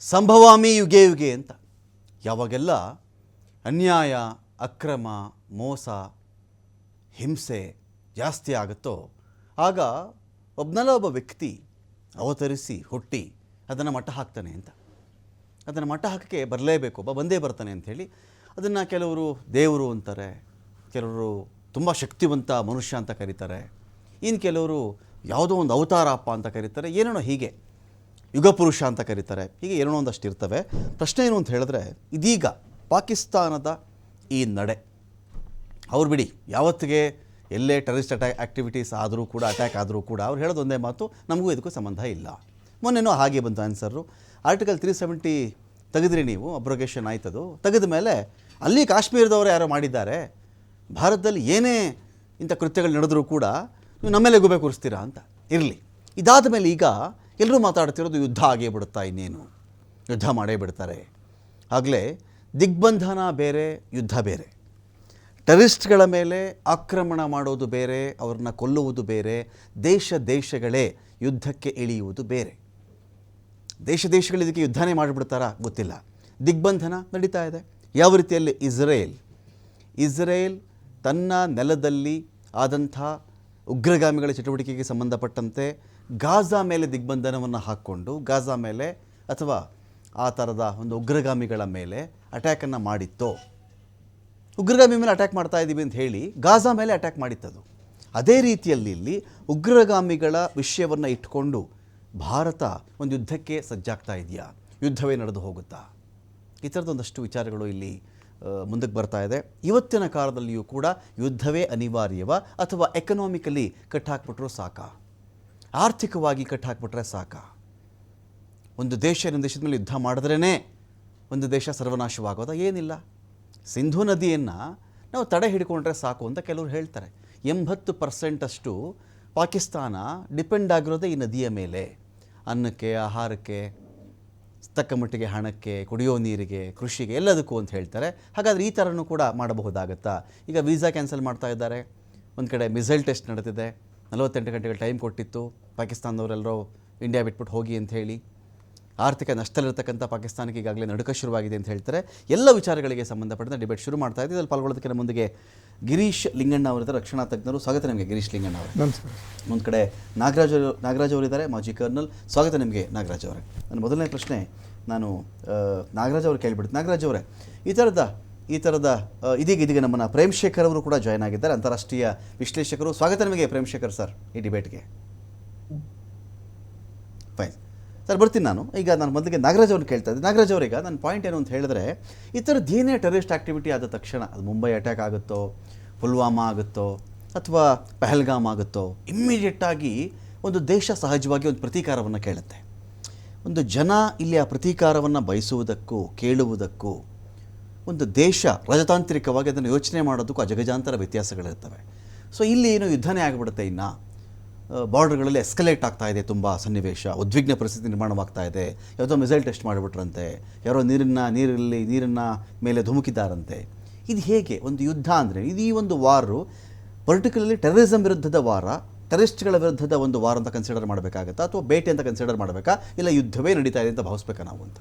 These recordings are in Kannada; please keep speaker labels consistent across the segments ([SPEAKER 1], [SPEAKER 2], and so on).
[SPEAKER 1] ಸಂಭವಾಮಿ ಯುಗೆ ಯುಗೆ ಅಂತ. ಯಾವಾಗೆಲ್ಲ ಅನ್ಯಾಯ, ಅಕ್ರಮ, ಮೋಸ, ಹಿಂಸೆ ಜಾಸ್ತಿ ಆಗುತ್ತೋ ಆಗ ಒಬ್ಬನಲ್ಲ ಒಬ್ಬ ವ್ಯಕ್ತಿ ಅವತರಿಸಿ ಹುಟ್ಟಿ ಅದನ್ನು ಮಟ್ಟ ಹಾಕ್ತಾನೆ ಅಂತ. ಅದನ್ನು ಮಟ್ಟ ಹಾಕೋಕ್ಕೆ ಬರಲೇಬೇಕು, ಒಬ್ಬ ಬಂದೇ ಬರ್ತಾನೆ ಅಂಥೇಳಿ ಅದನ್ನು ಕೆಲವರು ದೇವರು ಅಂತಾರೆ, ಕೆಲವರು ತುಂಬ ಶಕ್ತಿವಂತ ಮನುಷ್ಯ ಅಂತ ಕರೀತಾರೆ, ಇನ್ನು ಕೆಲವರು ಯಾವುದೋ ಒಂದು ಅವತಾರಪ್ಪ ಅಂತ ಕರೀತಾರೆ, ಏನೇನೋ ಹೀಗೆ ಯುಗಪುರುಷ ಅಂತ ಕರೀತಾರೆ. ಹೀಗೆ ಏನೋ ಒಂದಷ್ಟು ಇರ್ತವೆ. ಪ್ರಶ್ನೆ ಏನು ಅಂತ ಹೇಳಿದ್ರೆ, ಇದೀಗ ಪಾಕಿಸ್ತಾನದ ಈ ನಡೆ, ಅವ್ರು ಬಿಡಿ ಯಾವತ್ತಿಗೆ ಎಲ್ಲೇ ಟೆರರಿಸ್ಟ್ ಆ್ಯಕ್ಟಿವಿಟೀಸ್ ಆದರೂ ಕೂಡ, ಅಟ್ಯಾಕ್ ಆದರೂ ಕೂಡ ಅವ್ರು ಹೇಳೋದು ಒಂದೇ ಮಾತು, ನಮಗೂ ಇದಕ್ಕೂ ಸಂಬಂಧ ಇಲ್ಲ. ಮೊನ್ನೆನೋ ಹಾಗೆ ಬಂತು ಆನ್ಸರು. ಆರ್ಟಿಕಲ್ 370 ತೆಗೆದ್ರಿ ನೀವು, ಅಬ್ರೋಗೇಷನ್ ಆಯ್ತದು. ತೆಗೆದ ಮೇಲೆ ಅಲ್ಲಿ ಕಾಶ್ಮೀರದವರು ಯಾರೋ ಮಾಡಿದ್ದಾರೆ, ಭಾರತದಲ್ಲಿ ಏನೇ ಇಂಥ ಕೃತ್ಯಗಳು ನಡೆದರೂ ಕೂಡ ನೀವು ನಮ್ಮೇಲೆ ಗುಬೆ ಕೂರಿಸ್ತೀರಾ ಅಂತ. ಇರಲಿ, ಇದಾದ ಮೇಲೆ ಈಗ ಎಲ್ಲರೂ ಮಾತಾಡ್ತಿರೋದು ಯುದ್ಧ ಆಗೇ ಬಿಡುತ್ತಾ, ಇನ್ನೇನು ಯುದ್ಧ ಮಾಡೇ ಬಿಡ್ತಾರೆ. ಆಗಲೇ ದಿಗ್ಬಂಧನ ಬೇರೆ, ಯುದ್ಧ ಬೇರೆ. ಟೆರರಿಸ್ಟ್ಗಳ ಮೇಲೆ ಆಕ್ರಮಣ ಮಾಡೋದು ಬೇರೆ, ಅವ್ರನ್ನ ಕೊಲ್ಲುವುದು ಬೇರೆ, ದೇಶಗಳೇ ಯುದ್ಧಕ್ಕೆ ಇಳಿಯುವುದು ಬೇರೆ. ದೇಶಗಳು ಇದಕ್ಕೆ ಯುದ್ಧನೇ ಮಾಡಿಬಿಡ್ತಾರಾ ಗೊತ್ತಿಲ್ಲ. ದಿಗ್ಬಂಧನ ನಡೀತಾ ಇದೆ. ಯಾವ ರೀತಿಯಲ್ಲಿ ಇಸ್ರೇಲ್ ತನ್ನ ನೆಲದಲ್ಲಿ ಆದಂಥ ಉಗ್ರಗಾಮಿಗಳ ಚಟುವಟಿಕೆಗೆ ಸಂಬಂಧಪಟ್ಟಂತೆ ಗಾಜಾ ಮೇಲೆ ದಿಗ್ಬಂಧನವನ್ನು ಹಾಕ್ಕೊಂಡು, ಗಾಜಾ ಮೇಲೆ ಅಥವಾ ಆ ಥರದ ಒಂದು ಉಗ್ರಗಾಮಿಗಳ ಮೇಲೆ ಅಟ್ಯಾಕನ್ನು ಮಾಡಿತ್ತೋ, ಉಗ್ರಗಾಮಿ ಮೇಲೆ ಅಟ್ಯಾಕ್ ಮಾಡ್ತಾ ಇದ್ದೀವಿ ಅಂತ ಹೇಳಿ ಗಾಜಾ ಮೇಲೆ ಅಟ್ಯಾಕ್ ಮಾಡಿತ್ತದು. ಅದೇ ರೀತಿಯಲ್ಲಿ ಇಲ್ಲಿ ಉಗ್ರಗಾಮಿಗಳ ವಿಷಯವನ್ನು ಇಟ್ಕೊಂಡು ಭಾರತ ಒಂದು ಯುದ್ಧಕ್ಕೆ ಸಜ್ಜಾಗ್ತಾ ಇದೆಯಾ, ಯುದ್ಧವೇ ನಡೆದು ಹೋಗುತ್ತಾ, ಈ ಥರದೊಂದಷ್ಟು ವಿಚಾರಗಳು ಇಲ್ಲಿ ಮುಂದಕ್ಕೆ ಬರ್ತಾ ಇದೆ. ಇವತ್ತಿನ ಕಾಲದಲ್ಲಿಯೂ ಕೂಡ ಯುದ್ಧವೇ ಅನಿವಾರ್ಯವ, ಅಥವಾ ಎಕನಾಮಿಕಲಿ ಕಟ್ಟಾಕ್ಬಿಟ್ರೂ ಸಾಕ, ಆರ್ಥಿಕವಾಗಿ ಕಟ್ಟಾಕ್ಬಿಟ್ರೆ ಸಾಕ. ಒಂದು ದೇಶ ಇನ್ನೊಂದು ದೇಶದ ಮೇಲೆ ಯುದ್ಧ ಮಾಡಿದ್ರೇ ಒಂದು ದೇಶ ಸರ್ವನಾಶವಾಗೋದ? ಏನಿಲ್ಲ. ಸಿಂಧೂ ನದಿಯನ್ನು ನಾವು ತಡೆ ಹಿಡ್ಕೊಂಡ್ರೆ ಸಾಕು ಅಂತ ಕೆಲವರು ಹೇಳ್ತಾರೆ. 80% ಪಾಕಿಸ್ತಾನ ಡಿಪೆಂಡ್ ಆಗಿರೋದೇ ಈ ನದಿಯ ಮೇಲೆ, ಅನ್ನಕ್ಕೆ, ಆಹಾರಕ್ಕೆ, ತಕ್ಕ ಮಟ್ಟಿಗೆ ಹಣಕ್ಕೆ, ಕುಡಿಯೋ ನೀರಿಗೆ, ಕೃಷಿಗೆ, ಎಲ್ಲದಕ್ಕೂ ಅಂತ ಹೇಳ್ತಾರೆ. ಹಾಗಾದರೆ ಈ ಥರನೂ ಕೂಡ ಮಾಡಬಹುದಾಗತ್ತಾ? ಈಗ ವೀಸಾ ಕ್ಯಾನ್ಸಲ್ ಮಾಡ್ತಾ ಇದ್ದಾರೆ, ಒಂದು ಕಡೆ ಮಿಸೈಲ್ ಟೆಸ್ಟ್ ನಡೆದಿದೆ, 48 ಗಂಟೆಗಳ ಟೈಮ್ ಕೊಟ್ಟಿತ್ತು ಪಾಕಿಸ್ತಾನದವರೆಲ್ಲರೂ ಇಂಡಿಯಾ ಬಿಟ್ಬಿಟ್ಟು ಹೋಗಿ ಅಂತ ಹೇಳಿ. ಆರ್ಥಿಕ ನಷ್ಟದಲ್ಲಿರ್ತಕ್ಕಂಥ ಪಾಕಿಸ್ತಾನಕ್ಕೆ ಈಗಾಗಲೇ ನಡುಕ ಶುರುವಾಗಿದೆ ಅಂತ ಹೇಳ್ತಾರೆ. ಎಲ್ಲ ವಿಚಾರಗಳಿಗೆ ಸಂಬಂಧಪಟ್ಟಂತೆ ಡಿಬೇಟ್ ಶುರು ಮಾಡ್ತಾ ಇದ್ದೀವಿ. ಇದರಲ್ಲಿ ಪಾಲ್ಗೊಳ್ಳೋದಕ್ಕೆ ಮುಂದಿಗೆ ಗಿರೀಶ್ ಲಿಂಗಣ್ಣ ಅವರಿದ್ದಾರೆ, ರಕ್ಷಣಾ ತಜ್ಞರು. ಸ್ವಾಗತ ನಿಮಗೆ ಗಿರೀಶ್ ಲಿಂಗಣ್ಣ ಅವರು.
[SPEAKER 2] ನಮಸ್ಕಾರ.
[SPEAKER 1] ಒಂದು ಕಡೆ ನಾಗರಾಜ್ ಅವರಿದ್ದಾರೆ, ಮಾಜಿ ಕರ್ನಲ್. ಸ್ವಾಗತ ನಿಮಗೆ ನಾಗರಾಜ್ ಅವರೇ. ನನ್ನ ಮೊದಲನೇ ಪ್ರಶ್ನೆ ನಾನು ನಾಗರಾಜ್ ಅವರು ಕೇಳಿಬಿಡ್ತೀನಿ. ನಾಗರಾಜ್ ಅವರೇ, ಈ ಥರದ ಇದೀಗ ನಮ್ಮನ್ನು ಪ್ರೇಮ್ಶೇಖರ್ ಅವರು ಕೂಡ ಜಾಯ್ನ್ ಆಗಿದ್ದಾರೆ, ಅಂತಾರಾಷ್ಟ್ರೀಯ ವಿಶ್ಲೇಷಕರು. ಸ್ವಾಗತ ನಿಮಗೆ ಪ್ರೇಮ್ಶೇಖರ್ ಸರ್ ಈ ಡಿಬೇಟ್ಗೆ. ಫೈನ್ ಸರ್, ಬರ್ತೀನಿ ನಾನು. ಈಗ ನಾನು ಮೊದಲಿಗೆ ನಾಗರಾಜ್ ಅವ್ರನ್ನ ಕೇಳ್ತಾ ಇದ್ದೆ. ನಾಗರಾಜ್ ಅವರೀಗ ನನ್ನ ಪಾಯಿಂಟ್ ಏನು ಅಂತ ಹೇಳಿದ್ರೆ, ಈ ಥರದ್ದು ಏನೇ ಟೆರರಿಸ್ಟ್ ಆ್ಯಕ್ಟಿವಿಟಿ ಆದ ತಕ್ಷಣ, ಅದು ಮುಂಬೈ ಅಟ್ಯಾಕ್ ಆಗುತ್ತೋ, ಪುಲ್ವಾಮಾ ಆಗುತ್ತೋ, ಅಥವಾ ಪಹಲ್ಗಾಮ್ ಆಗುತ್ತೋ, ಇಮ್ಮಿಡಿಯೇಟಾಗಿ ಒಂದು ದೇಶ ಸಹಜವಾಗಿ ಒಂದು ಪ್ರತೀಕಾರವನ್ನು ಕೇಳುತ್ತೆ. ಒಂದು ಜನ ಇಲ್ಲಿ ಆ ಪ್ರತೀಕಾರವನ್ನು ಬಯಸುವುದಕ್ಕೂ ಕೇಳುವುದಕ್ಕೂ ಒಂದು ದೇಶ ರಾಜತಾಂತ್ರಿಕವಾಗಿ ಅದನ್ನು ಯೋಚನೆ ಮಾಡೋದಕ್ಕೂ ಅಜಗಜಾಂತರ ವ್ಯತ್ಯಾಸಗಳಿರ್ತವೆ. ಸೊ ಇಲ್ಲಿ ಏನು ಯುದ್ಧನೇ ಆಗಿಬಿಡುತ್ತೆ. ಇನ್ನು ಬಾರ್ಡರ್ಗಳಲ್ಲಿ ಎಸ್ಕಲೇಟ್ ಆಗ್ತಾ ಇದೆ, ತುಂಬ ಸನ್ನಿವೇಶ, ಉದ್ವಿಗ್ನ ಪರಿಸ್ಥಿತಿ ನಿರ್ಮಾಣವಾಗ್ತಾ ಇದೆ. ಯಾವುದೋ ಮಿಸೈಲ್ ಟೆಸ್ಟ್ ಮಾಡಿಬಿಟ್ರಂತೆ, ಯಾರೋ ನೀರಿನ ಮೇಲೆ ಧುಮುಕಿದ್ದಾರಂತೆ. ಇದು ಹೇಗೆ ಒಂದು ಯುದ್ಧ ಅಂದರೆ? ಇದು ಈ ಒಂದು ವಾರು ಪರ್ಟಿಕ್ಯುಲರ್ಲಿ ಟೆರರಿಸಮ್ ವಿರುದ್ಧದ ವಾರ, ಟೆರರಿಸ್ಟ್ಗಳ ವಿರುದ್ಧದ ಒಂದು ವಾರ ಅಂತ ಕನ್ಸಿಡರ್ ಮಾಡಬೇಕಾಗತ್ತಾ, ಅಥವಾ ಬೇಟೆ ಅಂತ ಕನ್ಸಿಡರ್ ಮಾಡಬೇಕಾ, ಇಲ್ಲ ಯುದ್ಧವೇ ನಡೀತಾ ಇದೆ ಅಂತ ಭಾವಿಸ್ಬೇಕಾ ನಾವು ಅಂತ?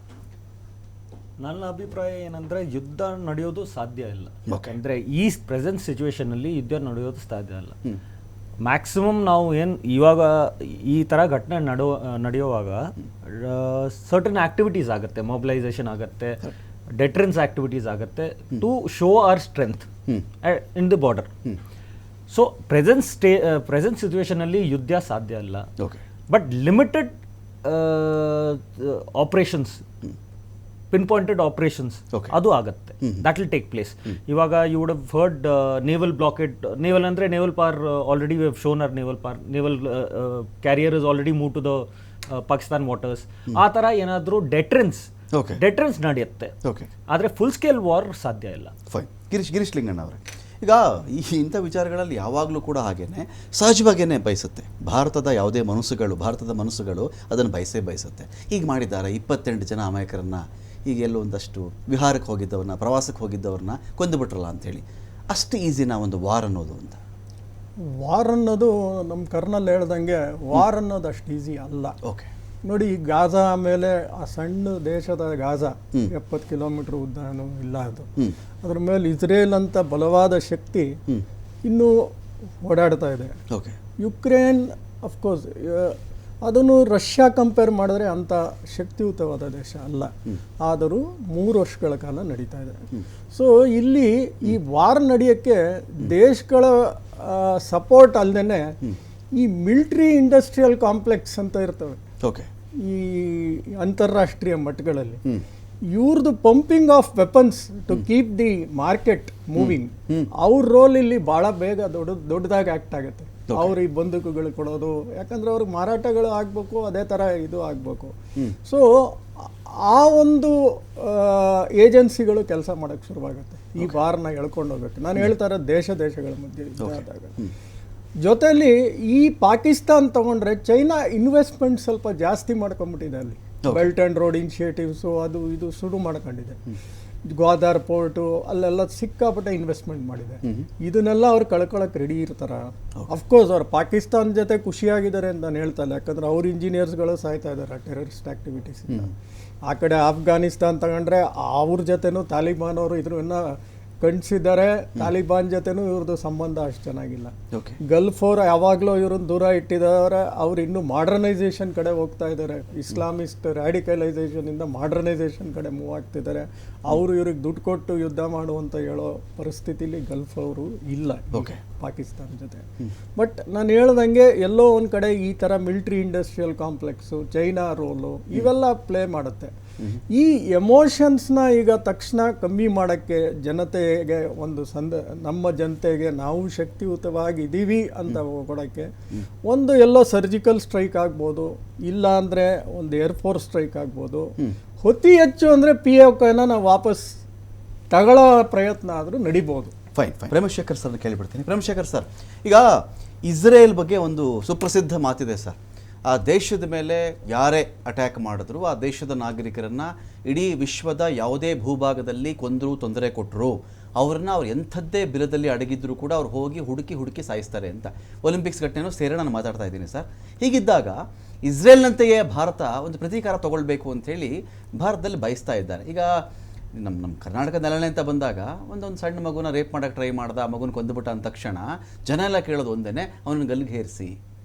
[SPEAKER 2] ನನ್ನ ಅಭಿಪ್ರಾಯ ಏನಂದರೆ, ಯುದ್ಧ ನಡೆಯೋದು ಸಾಧ್ಯ ಇಲ್ಲ. ಯಾಕಂದರೆ ಈ ಪ್ರೆಸೆಂಟ್ ಸಿಚುವೇಶನಲ್ಲಿ ಯುದ್ಧ ನಡೆಯೋದು ಸಾಧ್ಯ ಇಲ್ಲ. ಮ್ಯಾಕ್ಸಿಮಮ್ ನಾವು ಇವಾಗ ಈ ಥರ ಘಟನೆ ನಡೆಯುವಾಗ ಸರ್ಟನ್ ಆ್ಯಕ್ಟಿವಿಟೀಸ್ ಆಗುತ್ತೆ, ಮೊಬಿಲೈಸೇಷನ್ ಆಗುತ್ತೆ, ಡೆಟ್ರೆನ್ಸ್ ಆ್ಯಕ್ಟಿವಿಟೀಸ್ ಆಗುತ್ತೆ to show our strength in the border. So present ಸಿಚುವೇಶನಲ್ಲಿ ಯುದ್ಧ ಸಾಧ್ಯ ಇಲ್ಲ. But limited operations, pinpointed operations ಅದು ಆಗುತ್ತೆ. That will take place. ಇವಾಗ you would have heard naval blockade, naval ಅಂದರೆ naval power already we have shown our naval power, naval carrier is already move to the Pakistan waters. ಆ ಥರ ಏನಾದರೂ ಡೆಟ್ರೆನ್ಸ್ ನಡೆಯುತ್ತೆ, ಆದರೆ ಫುಲ್ ಸ್ಕೇಲ್ ವಾರ್ ಸಾಧ್ಯ ಇಲ್ಲ.
[SPEAKER 1] ಫೈನ್. ಗಿರೀಶ್ ಲಿಂಗಣ್ಣ ಅವರೇ, ಈಗ ಇಂಥ ವಿಚಾರಗಳಲ್ಲಿ ಯಾವಾಗಲೂ ಕೂಡ ಹಾಗೇನೆ ಸಹಜವಾಗಿಯೇ ಬಯಸುತ್ತೆ. ಭಾರತದ ಯಾವುದೇ ಭಾರತದ ಮನಸ್ಸುಗಳು ಅದನ್ನು ಬಯಸುತ್ತೆ. ಈಗ ಮಾಡಿದ್ದಾರೆ 28 ಜನ ಅಮಾಯಕರನ್ನು, ಈಗ ಎಲ್ಲೋ ಒಂದಷ್ಟು ವಿಹಾರಕ್ಕೆ ಹೋಗಿದ್ದವ್ರನ್ನ, ಪ್ರವಾಸಕ್ಕೆ ಹೋಗಿದ್ದವ್ರನ್ನ ಕೊಂದುಬಿಟ್ರಲ್ಲ ಅಂಥೇಳಿ. ಅಷ್ಟು ಈಸಿನ ಒಂದು ವಾರ್ ಅನ್ನೋದು ಅಂತ?
[SPEAKER 3] ವಾರ್ ಅನ್ನೋದು ನಮ್ಮ ಕರ್ನಲ್ ಹೇಳ್ದಂಗೆ ವಾರ್ ಅನ್ನೋದು ಅಷ್ಟು ಈಸಿ ಅಲ್ಲ.
[SPEAKER 1] ಓಕೆ.
[SPEAKER 3] ನೋಡಿ, ಈ ಗಾಜಾ ಮೇಲೆ ಆ ಸಣ್ಣ ದೇಶದ ಗಾಜಾ 70 ಕಿಲೋಮೀಟರ್ ಉದ್ದನೂ ಇಲ್ಲ, ಅದು ಅದ್ರ ಮೇಲೆ ಇಸ್ರೇಲ್ ಅಂತ ಬಲವಾದ ಶಕ್ತಿ ಇನ್ನೂ ಓಡಾಡ್ತಾ ಇದೆ.
[SPEAKER 1] ಓಕೆ,
[SPEAKER 3] ಯುಕ್ರೇನ್ ಅಫ್ಕೋರ್ಸ್ ಅದನ್ನು ರಷ್ಯಾ ಕಂಪೇರ್ ಮಾಡಿದ್ರೆ ಅಂಥ ಶಕ್ತಿಯುತವಾದ ದೇಶ ಅಲ್ಲ, ಆದರೂ 3 ವರ್ಷಗಳ ಕಾಲ ನಡೀತಾ ಇದೆ. ಸೊ ಇಲ್ಲಿ ಈ ವಾರ್ ನಡೆಯೋಕ್ಕೆ ದೇಶಗಳ ಸಪೋರ್ಟ್ ಅಲ್ಲದೆ ಈ ಮಿಲಿಟ್ರಿ ಇಂಡಸ್ಟ್ರಿಯಲ್ ಕಾಂಪ್ಲೆಕ್ಸ್ ಅಂತ ಇರ್ತವೆ
[SPEAKER 1] ಓಕೆ,
[SPEAKER 3] ಈ ಅಂತಾರಾಷ್ಟ್ರೀಯ ಮಟ್ಟಗಳಲ್ಲಿ. ಇವ್ರದ್ದು pumping of weapons to keep the market moving, ಅವ್ರ ರೋಲ್ ಇಲ್ಲಿ ಭಾಳ ಬೇಗ ದೊಡ್ಡದಾಗಿ ಆ್ಯಕ್ಟ್ ಆಗುತ್ತೆ. ಅವ್ರು ಈ ಬಂದೂಕುಗಳು ಕೊಡೋದು, ಯಾಕಂದ್ರೆ ಅವ್ರಿಗೆ ಮಾರಾಟಗಳು ಆಗಬೇಕು, ಅದೇ ಥರ ಇದು ಆಗಬೇಕು. ಸೊ ಆ ಒಂದು ಏಜೆನ್ಸಿಗಳು ಕೆಲಸ ಮಾಡೋಕ್ಕೆ ಶುರುವಾಗುತ್ತೆ, ಈ ವಾರ್ನ ಎಳ್ಕೊಂಡು ಹೋಗೋಕ್ಕೆ. ನಾನು ಹೇಳ್ತಾ ಇರೋದು ದೇಶಗಳ ಮಧ್ಯೆ ಇದ್ದಾಗ. ಜೊತೆಲಿ ಈ ಪಾಕಿಸ್ತಾನ್ ತಗೊಂಡ್ರೆ ಚೈನಾ ಇನ್ವೆಸ್ಟ್ಮೆಂಟ್ ಸ್ವಲ್ಪ ಜಾಸ್ತಿ ಮಾಡ್ಕೊಂಡ್ಬಿಟ್ಟಿದೆ ಅಲ್ಲಿ. ಬೆಲ್ಟ್ ಆ್ಯಂಡ್ ರೋಡ್ ಇನಿಷಿಯೇಟಿವ್ಸು ಅದು ಇದು ಶುರು ಮಾಡ್ಕೊಂಡಿದೆ. ಗ್ವಾದಾರ್ ಪೋರ್ಟು ಅಲ್ಲೆಲ್ಲ ಸಿಕ್ಕಾಪಟ್ಟೆ ಇನ್ವೆಸ್ಟ್ಮೆಂಟ್ ಮಾಡಿದೆ. ಇದನ್ನೆಲ್ಲ ಅವ್ರು ಕಳ್ಕೊಳ್ಳೋಕೆ ರೆಡಿ ಇರ್ತಾರ? ಅಫ್ಕೋರ್ಸ್ ಅವ್ರು ಪಾಕಿಸ್ತಾನ ಜೊತೆ ಖುಷಿಯಾಗಿದ್ದಾರೆ ಅಂತ ನಾನು ಹೇಳ್ತಾ ಇಲ್ಲ, ಯಾಕಂದ್ರೆ ಅವ್ರ ಇಂಜಿನಿಯರ್ಸ್ಗಳು ಸಾಯ್ತಾ ಇದ್ದಾರೆ ಟೆರರಿಸ್ಟ್ ಆ್ಯಕ್ಟಿವಿಟೀಸಿಂದ. ಆ ಕಡೆ ಆಫ್ಘಾನಿಸ್ತಾನ್ ತಗೊಂಡ್ರೆ ಅವ್ರ ಜೊತೆನೂ ತಾಲಿಬಾನ್ ಅವರು ಇದನ್ನ ಕಣ್ಸಿದ್ದಾರೆ. ತಾಲಿಬಾನ್ ಜೊತೆನೂ ಇವ್ರದ್ದು ಸಂಬಂಧ ಅಷ್ಟು ಚೆನ್ನಾಗಿಲ್ಲ. ಗಲ್ಫ್ ಅವರು ಯಾವಾಗಲೂ ಇವ್ರನ್ನ ದೂರ ಇಟ್ಟಿದ್ದಾರೆ. ಅವ್ರು ಇನ್ನೂ ಮಾಡರ್ನೈಸೇಷನ್ ಕಡೆ ಹೋಗ್ತಾ ಇದ್ದಾರೆ. ಇಸ್ಲಾಮಿಸ್ಟ್ ರ್ಯಾಡಿಕಲೈಸೇಷನ್ ಇಂದ ಮಾಡರ್ನೈಸೇಷನ್ ಕಡೆ ಮೂವ್ ಆಗ್ತಿದ್ದಾರೆ. ಅವರು ಇವ್ರಿಗೆ ದುಡ್ಡು ಕೊಟ್ಟು ಯುದ್ಧ ಮಾಡುವಂತ ಹೇಳೋ ಪರಿಸ್ಥಿತಿಲಿ ಗಲ್ಫ್ ಅವರು ಇಲ್ಲ ಪಾಕಿಸ್ತಾನ ಜೊತೆ. ಬಟ್ ನಾನು ಹೇಳ್ದಂಗೆ ಎಲ್ಲೋ ಒಂದು ಕಡೆ ಈ ಥರ military industrial complex, China role ಇವೆಲ್ಲ ಪ್ಲೇ ಮಾಡುತ್ತೆ. ಈ ಎಮೋಷನ್ಸ್ನ ಈಗ ತಕ್ಷಣ ಕಮ್ಮಿ ಮಾಡೋಕ್ಕೆ ಜನತೆಗೆ ಒಂದು ನಮ್ಮ ಜನತೆಗೆ ನಾವು ಶಕ್ತಿಯುತವಾಗಿದ್ದೀವಿ ಅಂತ ಕೊಡೋಕ್ಕೆ ಒಂದು ಎಲ್ಲೋ ಸರ್ಜಿಕಲ್ ಸ್ಟ್ರೈಕ್ ಆಗ್ಬೋದು, ಇಲ್ಲ ಅಂದರೆ ಒಂದು ಏರ್ಫೋರ್ಸ್ ಸ್ಟ್ರೈಕ್ ಆಗ್ಬೋದು. ಅತಿ ಹೆಚ್ಚು ಅಂದರೆ PFKನ ನಾವು ವಾಪಸ್ ತಗೊಳ್ಳೋ ಪ್ರಯತ್ನ ಆದರೂ ನಡಿಬೋದು.
[SPEAKER 1] ಫೈನ್. ಪ್ರೇಮಶೇಖರ್ ಸರ್ ಕೇಳಿಬಿಡ್ತೀನಿ. ಪ್ರೇಮಶೇಖರ್ ಸರ್, ಈಗ ಇಸ್ರೇಲ್ ಬಗ್ಗೆ ಒಂದು ಸುಪ್ರಸಿದ್ಧ ಮಾತಿದೆ ಸರ್. ಆ ದೇಶದ ಮೇಲೆ ಯಾರೇ ಅಟ್ಯಾಕ್ ಮಾಡಿದ್ರು ಆ ದೇಶದ ನಾಗರಿಕರನ್ನು ಇಡೀ ವಿಶ್ವದ ಯಾವುದೇ ಭೂಭಾಗದಲ್ಲಿ ಕೊಂದರೂ ತೊಂದರೆ ಕೊಟ್ಟರು ಅವ್ರನ್ನ ಅವ್ರು ಎಂಥದ್ದೇ ಬಿಲದಲ್ಲಿ ಅಡಗಿದ್ರು ಕೂಡ ಅವ್ರು ಹೋಗಿ ಹುಡುಕಿ ಸಾಯಿಸ್ತಾರೆ ಅಂತ ಒಲಿಂಪಿಕ್ಸ್ ಘಟನೆಯೂ ಸೇರಿ ನಾನು ಮಾತಾಡ್ತಾ ಇದ್ದೀನಿ ಸರ್. ಹೀಗಿದ್ದಾಗ ಇಸ್ರೇಲ್ನಂತೆಯೇ ಭಾರತ ಒಂದು ಪ್ರತೀಕಾರ ತಗೊಳ್ಬೇಕು ಅಂಥೇಳಿ ಭಾರತದಲ್ಲಿ ಬಯಸ್ತಾ ಇದ್ದಾರೆ. ಈಗ ನಮ್ಮ ಕರ್ನಾಟಕ ನೆಲನೆ ಅಂತ ಬಂದಾಗ ಒಂದು ಸಣ್ಣ ಮಗುನ ರೇಪ್ ಮಾಡೋಕ್ಕೆ ಟ್ರೈ ಮಾಡ್ದ, ಆ ಮಗುನ ಕೊಂದುಬಿಟ್ಟ ಅಂದ ತಕ್ಷಣ ಜನ ಎಲ್ಲ ಕೇಳೋದು ಒಂದೇ, ಅವನನ್ನು ಗಲ್ಲಿಗೆ ಹೇರಿಸಿ,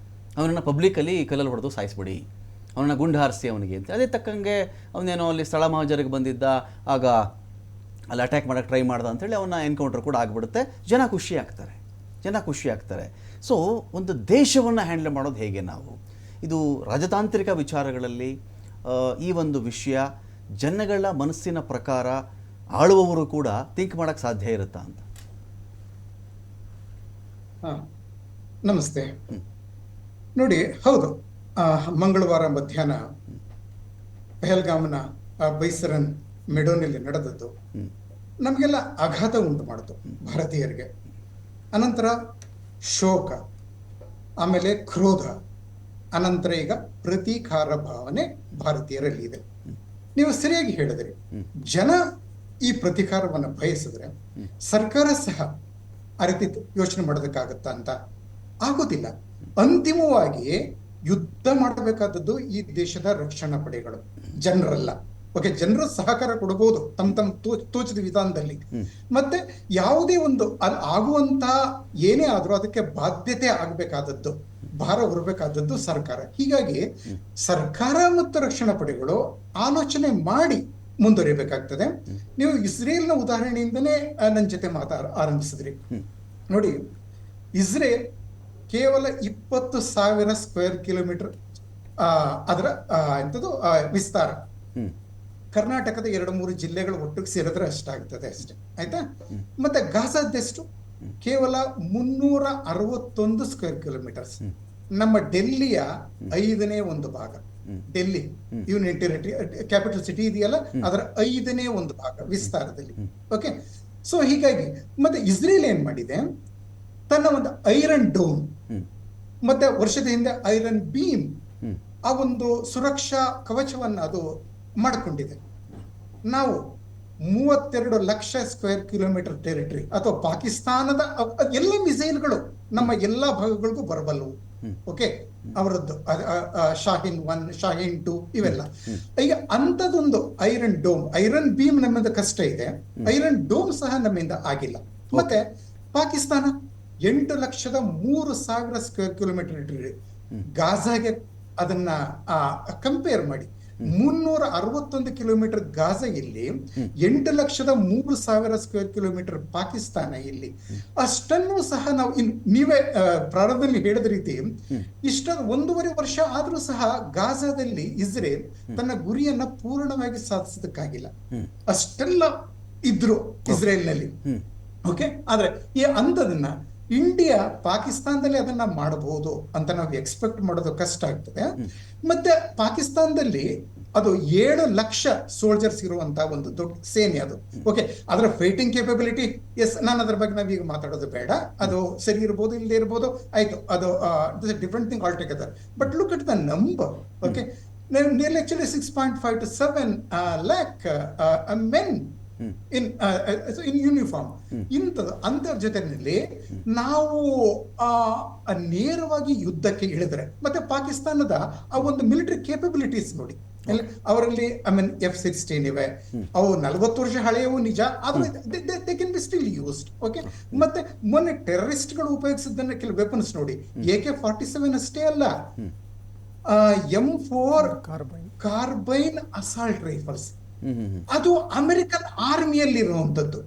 [SPEAKER 1] ಅವನನ್ನು ಪಬ್ಲಿಕಲ್ಲಿ ಕಲ್ಲಲ್ಲಿ ಹೊಡೆದು ಸಾಯಿಸ್ಬಿಡಿ, ಅವನನ್ನು ಗುಂಡು ಹಾರಿಸಿ ಅವನಿಗೆ ಅಂತ. ಅದೇ ತಕ್ಕಂಗೆ ಅವನೇನೋ ಅಲ್ಲಿ ಸ್ಥಳ ಮಹಾಜರಿಗೆ ಬಂದಿದ್ದ, ಆಗ ಅಲ್ಲಿ ಅಟ್ಯಾಕ್ ಮಾಡೋಕ್ಕೆ ಟ್ರೈ ಮಾಡ್ದ ಅಂಥೇಳಿ ಅವನ ಎನ್ಕೌಂಟರ್ ಕೂಡ ಆಗಿಬಿಡುತ್ತೆ. ಜನ ಖುಷಿ ಆಗ್ತಾರೆ. ಸೊ ಒಂದು ದೇಶವನ್ನು ಹ್ಯಾಂಡಲ್ ಮಾಡೋದು ಹೇಗೆ ನಾವು? ಇದು ರಾಜತಾಂತ್ರಿಕ ವಿಚಾರಗಳಲ್ಲಿ ಈ ಒಂದು ವಿಷಯ ಜನಗಳ ಮನಸ್ಸಿನ ಪ್ರಕಾರ ಆಳುವವರು ಕೂಡ ಥಿಂಕ್ ಮಾಡೋಕ್ಕೆ ಸಾಧ್ಯ ಇರುತ್ತಾ ಅಂತ.
[SPEAKER 4] ನಮಸ್ತೆ. ನೋಡಿ, ಹೌದು, ಮಂಗಳವಾರ ಮಧ್ಯಾಹ್ನ ಪೆಹಲ್ಗಾಮ್ನ ಬೈಸರನ್ ಮೆಡೋನಲ್ಲಿ ನಡೆದದ್ದು ನಮಗೆಲ್ಲ ಆಘಾತ ಉಂಟು ಮಾಡಿತು ಭಾರತೀಯರಿಗೆ. ಅನಂತರ ಶೋಕ, ಆಮೇಲೆ ಕ್ರೋಧ, ಅನಂತರ ಈಗ ಪ್ರತೀಕಾರ ಭಾವನೆ ಭಾರತೀಯರಲ್ಲಿ ಇದೆ. ನೀವು ಸರಿಯಾಗಿ ಹೇಳಿದ್ರಿ, ಜನ ಈ ಪ್ರತೀಕಾರವನ್ನು ಬಯಸಿದ್ರೆ ಸರ್ಕಾರ ಸಹ ಆ ರೀತಿ ಯೋಚನೆ ಮಾಡೋದಕ್ಕಾಗತ್ತಾ ಅಂತ ಆಗೋದಿಲ್ಲ. ಅಂತಿಮವಾಗಿ ಯುದ್ಧ ಮಾಡಬೇಕಾದದ್ದು ಈ ದೇಶದ ರಕ್ಷಣಾ ಪಡೆಗಳು, ಜನರಲ್ಲ. ಓಕೆ, ಜನರು ಸಹಕಾರ ಕೊಡಬಹುದು ತಮ್ಮ ತೋಚಿದ ವಿಧಾನದಲ್ಲಿ. ಮತ್ತೆ ಯಾವುದೇ ಒಂದು ಆಗುವಂತ ಏನೇ ಆದ್ರೂ ಅದಕ್ಕೆ ಬಾಧ್ಯತೆ ಆಗ್ಬೇಕಾದದ್ದು, ಭಾರ ಹೊರಬೇಕಾದದ್ದು ಸರ್ಕಾರ. ಹೀಗಾಗಿ ಸರ್ಕಾರ ಮತ್ತು ರಕ್ಷಣಾ ಪಡೆಗಳು ಆಲೋಚನೆ ಮಾಡಿ ಮುಂದುವರಿಬೇಕಾಗ್ತದೆ. ನೀವು ಇಸ್ರೇಲ್ನ ಉದಾಹರಣೆಯಿಂದನೇ ನನ್ನ ಜೊತೆ ಆರಂಭಿಸಿದ್ರಿ. ನೋಡಿ, ಇಸ್ರೇಲ್ ಕೇವಲ 20,000 ಸ್ಕ್ವೇರ್ ಕಿಲೋಮೀಟರ್ ಅದರ ಎಂಥದ್ದು ವಿಸ್ತಾರ. ಕರ್ನಾಟಕದ 2-3 ಜಿಲ್ಲೆಗಳು ಒಟ್ಟಿಗೆ ಸೇರಿದ್ರೆ ಅಷ್ಟಾಗ್ತದೆ ಅಷ್ಟೇ, ಆಯ್ತಾ? ಮತ್ತೆ ಗಾಜಾದೆಷ್ಟು? ಕೇವಲ 361 ಸ್ಕ್ವೇರ್ ಕಿಲೋಮೀಟರ್ಸ್. ನಮ್ಮ ಡೆಲ್ಲಿಯ 5ನೇ ಒಂದು ಭಾಗ. Delhi union territory capital city ಇದೆಯಲ್ಲ, ಅದರ 5ನೇ ಒಂದು ಭಾಗ ವಿಸ್ತಾರದಲ್ಲಿ. ಓಕೆ, ಸೊ ಹೀಗಾಗಿ ಮತ್ತೆ ಇಸ್ರೇಲ್ ಏನ್ ಮಾಡಿದೆ, ತನ್ನ ಒಂದು ಐರನ್ ಡೋಮ್ ಮತ್ತೆ ವರ್ಷದ ಹಿಂದೆ ಐರನ್ ಬೀಮ್, ಆ ಒಂದು ಸುರಕ್ಷಾ ಕವಚವನ್ನ ಅದು ಮಾಡಿಕೊಂಡಿದೆ. ನಾವು 32 ಲಕ್ಷ ಸ್ಕ್ವೇರ್ ಕಿಲೋಮೀಟರ್ ಟೆರಿಟರಿ ಅಥವಾ ಪಾಕಿಸ್ತಾನದ ಎಲ್ಲ ಮಿಸೈಲ್ಗಳು ನಮ್ಮ ಎಲ್ಲಾ ಭಾಗಗಳಿಗೂ ಬರಬಲ್ಲವು. ಓಕೆ, ಅವರದ್ದು ಶಾಹಿನ್ 1 ಶಾಹಿನ್ 2 ಇವೆಲ್ಲ. ಈಗ ಅಂಥದ್ದೊಂದು ಐರನ್ ಬೀಮ್ ನಮ್ಮಿಂದ ಕಷ್ಟ ಇದೆ, ಐರನ್ ಡೋಮ್ ಸಹ ನಮ್ಮಿಂದ ಆಗಿಲ್ಲ. ಮತ್ತೆ ಪಾಕಿಸ್ತಾನ 8,03,000 ಸ್ಕ್ವೇರ್ ಕಿಲೋಮೀಟರ್ ಇಟ್ಟಿದೆ. ಗಾಜಾಗೆ ಅದನ್ನ ಕಂಪೇರ್ ಮಾಡಿ, 361 ಕಿಲೋಮೀಟರ್ ಗಾಜಾ ಇಲ್ಲಿ, 8,03,000 ಸ್ಕ್ವೇರ್ ಕಿಲೋಮೀಟರ್ ಪಾಕಿಸ್ತಾನ ಇಲ್ಲಿ. ಅಷ್ಟನ್ನು ಸಹ ನಾವು ನೀವೇ ಪ್ರಾರಂಭದಲ್ಲಿ ಹೇಳಿದ ರೀತಿ ಇಷ್ಟೊಂದು 1.5 ವರ್ಷ ಆದ್ರೂ ಸಹ ಗಾಜಾದಲ್ಲಿ ಇಸ್ರೇಲ್ ತನ್ನ ಗುರಿಯನ್ನ ಪೂರ್ಣವಾಗಿ ಸಾಧಿಸೋದಕ್ಕಾಗಿಲ್ಲ. ಅಷ್ಟೆಲ್ಲ ಇದ್ರು ಇಸ್ರೇಲ್ನಲ್ಲಿ. ಓಕೆ, ಆದ್ರೆ ಈ ಅಂಥದನ್ನ ಇಂಡಿಯಾ ಪಾಕಿಸ್ತಾನದಲ್ಲಿ ಅದನ್ನ ಮಾಡಬಹುದು ಅಂತ ನಾವು ಎಕ್ಸ್ಪೆಕ್ಟ್ ಮಾಡೋದು ಕಷ್ಟ ಆಗ್ತದೆ. ಮತ್ತೆ ಪಾಕಿಸ್ತಾನದಲ್ಲಿ ಅದು 7 ಲಕ್ಷ ಸೋಲ್ಜರ್ಸ್ ಇರುವಂತಹ ಒಂದು ದೊಡ್ಡ ಸೇನೆ ಅದು. ಓಕೆ, ಅದರ ಫೈಟಿಂಗ್ ಕೇಪಬಿಲಿಟಿ, ಎಸ್, ನಾನು ಅದ್ರ ಬಗ್ಗೆ ನಾವೀಗ ಮಾತಾಡೋದು ಬೇಡ. ಅದು ಸರಿ ಇರ್ಬೋದು, ಇಲ್ಲದೆ ಇರ್ಬೋದು, ಆಯ್ತು, ಅದು different thing all together. But look at the number. Okay, nearly actually 6.5 to 7 lakh men in uniform. ಇಂಥದ್ದು ಅಂತರ ಜೊತೆಯಲ್ಲಿ ನಾವು ನೇರವಾಗಿ ಯುದ್ಧಕ್ಕೆ ಇಳಿದ್ರೆ, ಮತ್ತೆ ಪಾಕಿಸ್ತಾನದ ಆ ಒಂದು ಮಿಲಿಟರಿ ಕೇಪಬಿಲಿಟೀಸ್ ನೋಡಿ, ಅವರಲ್ಲಿ F-16 ಇವೆ. ಅವು 40 ವರ್ಷ ಹಳೆಯವು ನಿಜ, ಆದ್ರೆ they can be still used. Okay, ಮತ್ತೆ ಮೊನ್ನೆ ಟೆರರಿಸ್ಟ್ಗಳು ಉಪಯೋಗಿಸಿದ್ದನ್ನ ಕೆಲವು ವೆಪನ್ಸ್ ನೋಡಿ, AK-47 ಅಷ್ಟೇ ಅಲ್ಲ, M4 ಕಾರ್ಬೈನ್ ಅಸಾಲ್ಟ್ ರೈಫಲ್ಸ್, ಅದು ಅಮೆರಿಕನ್ ಆರ್ಮಿಯಲ್ಲಿ ಇರುವಂತದ್ದು.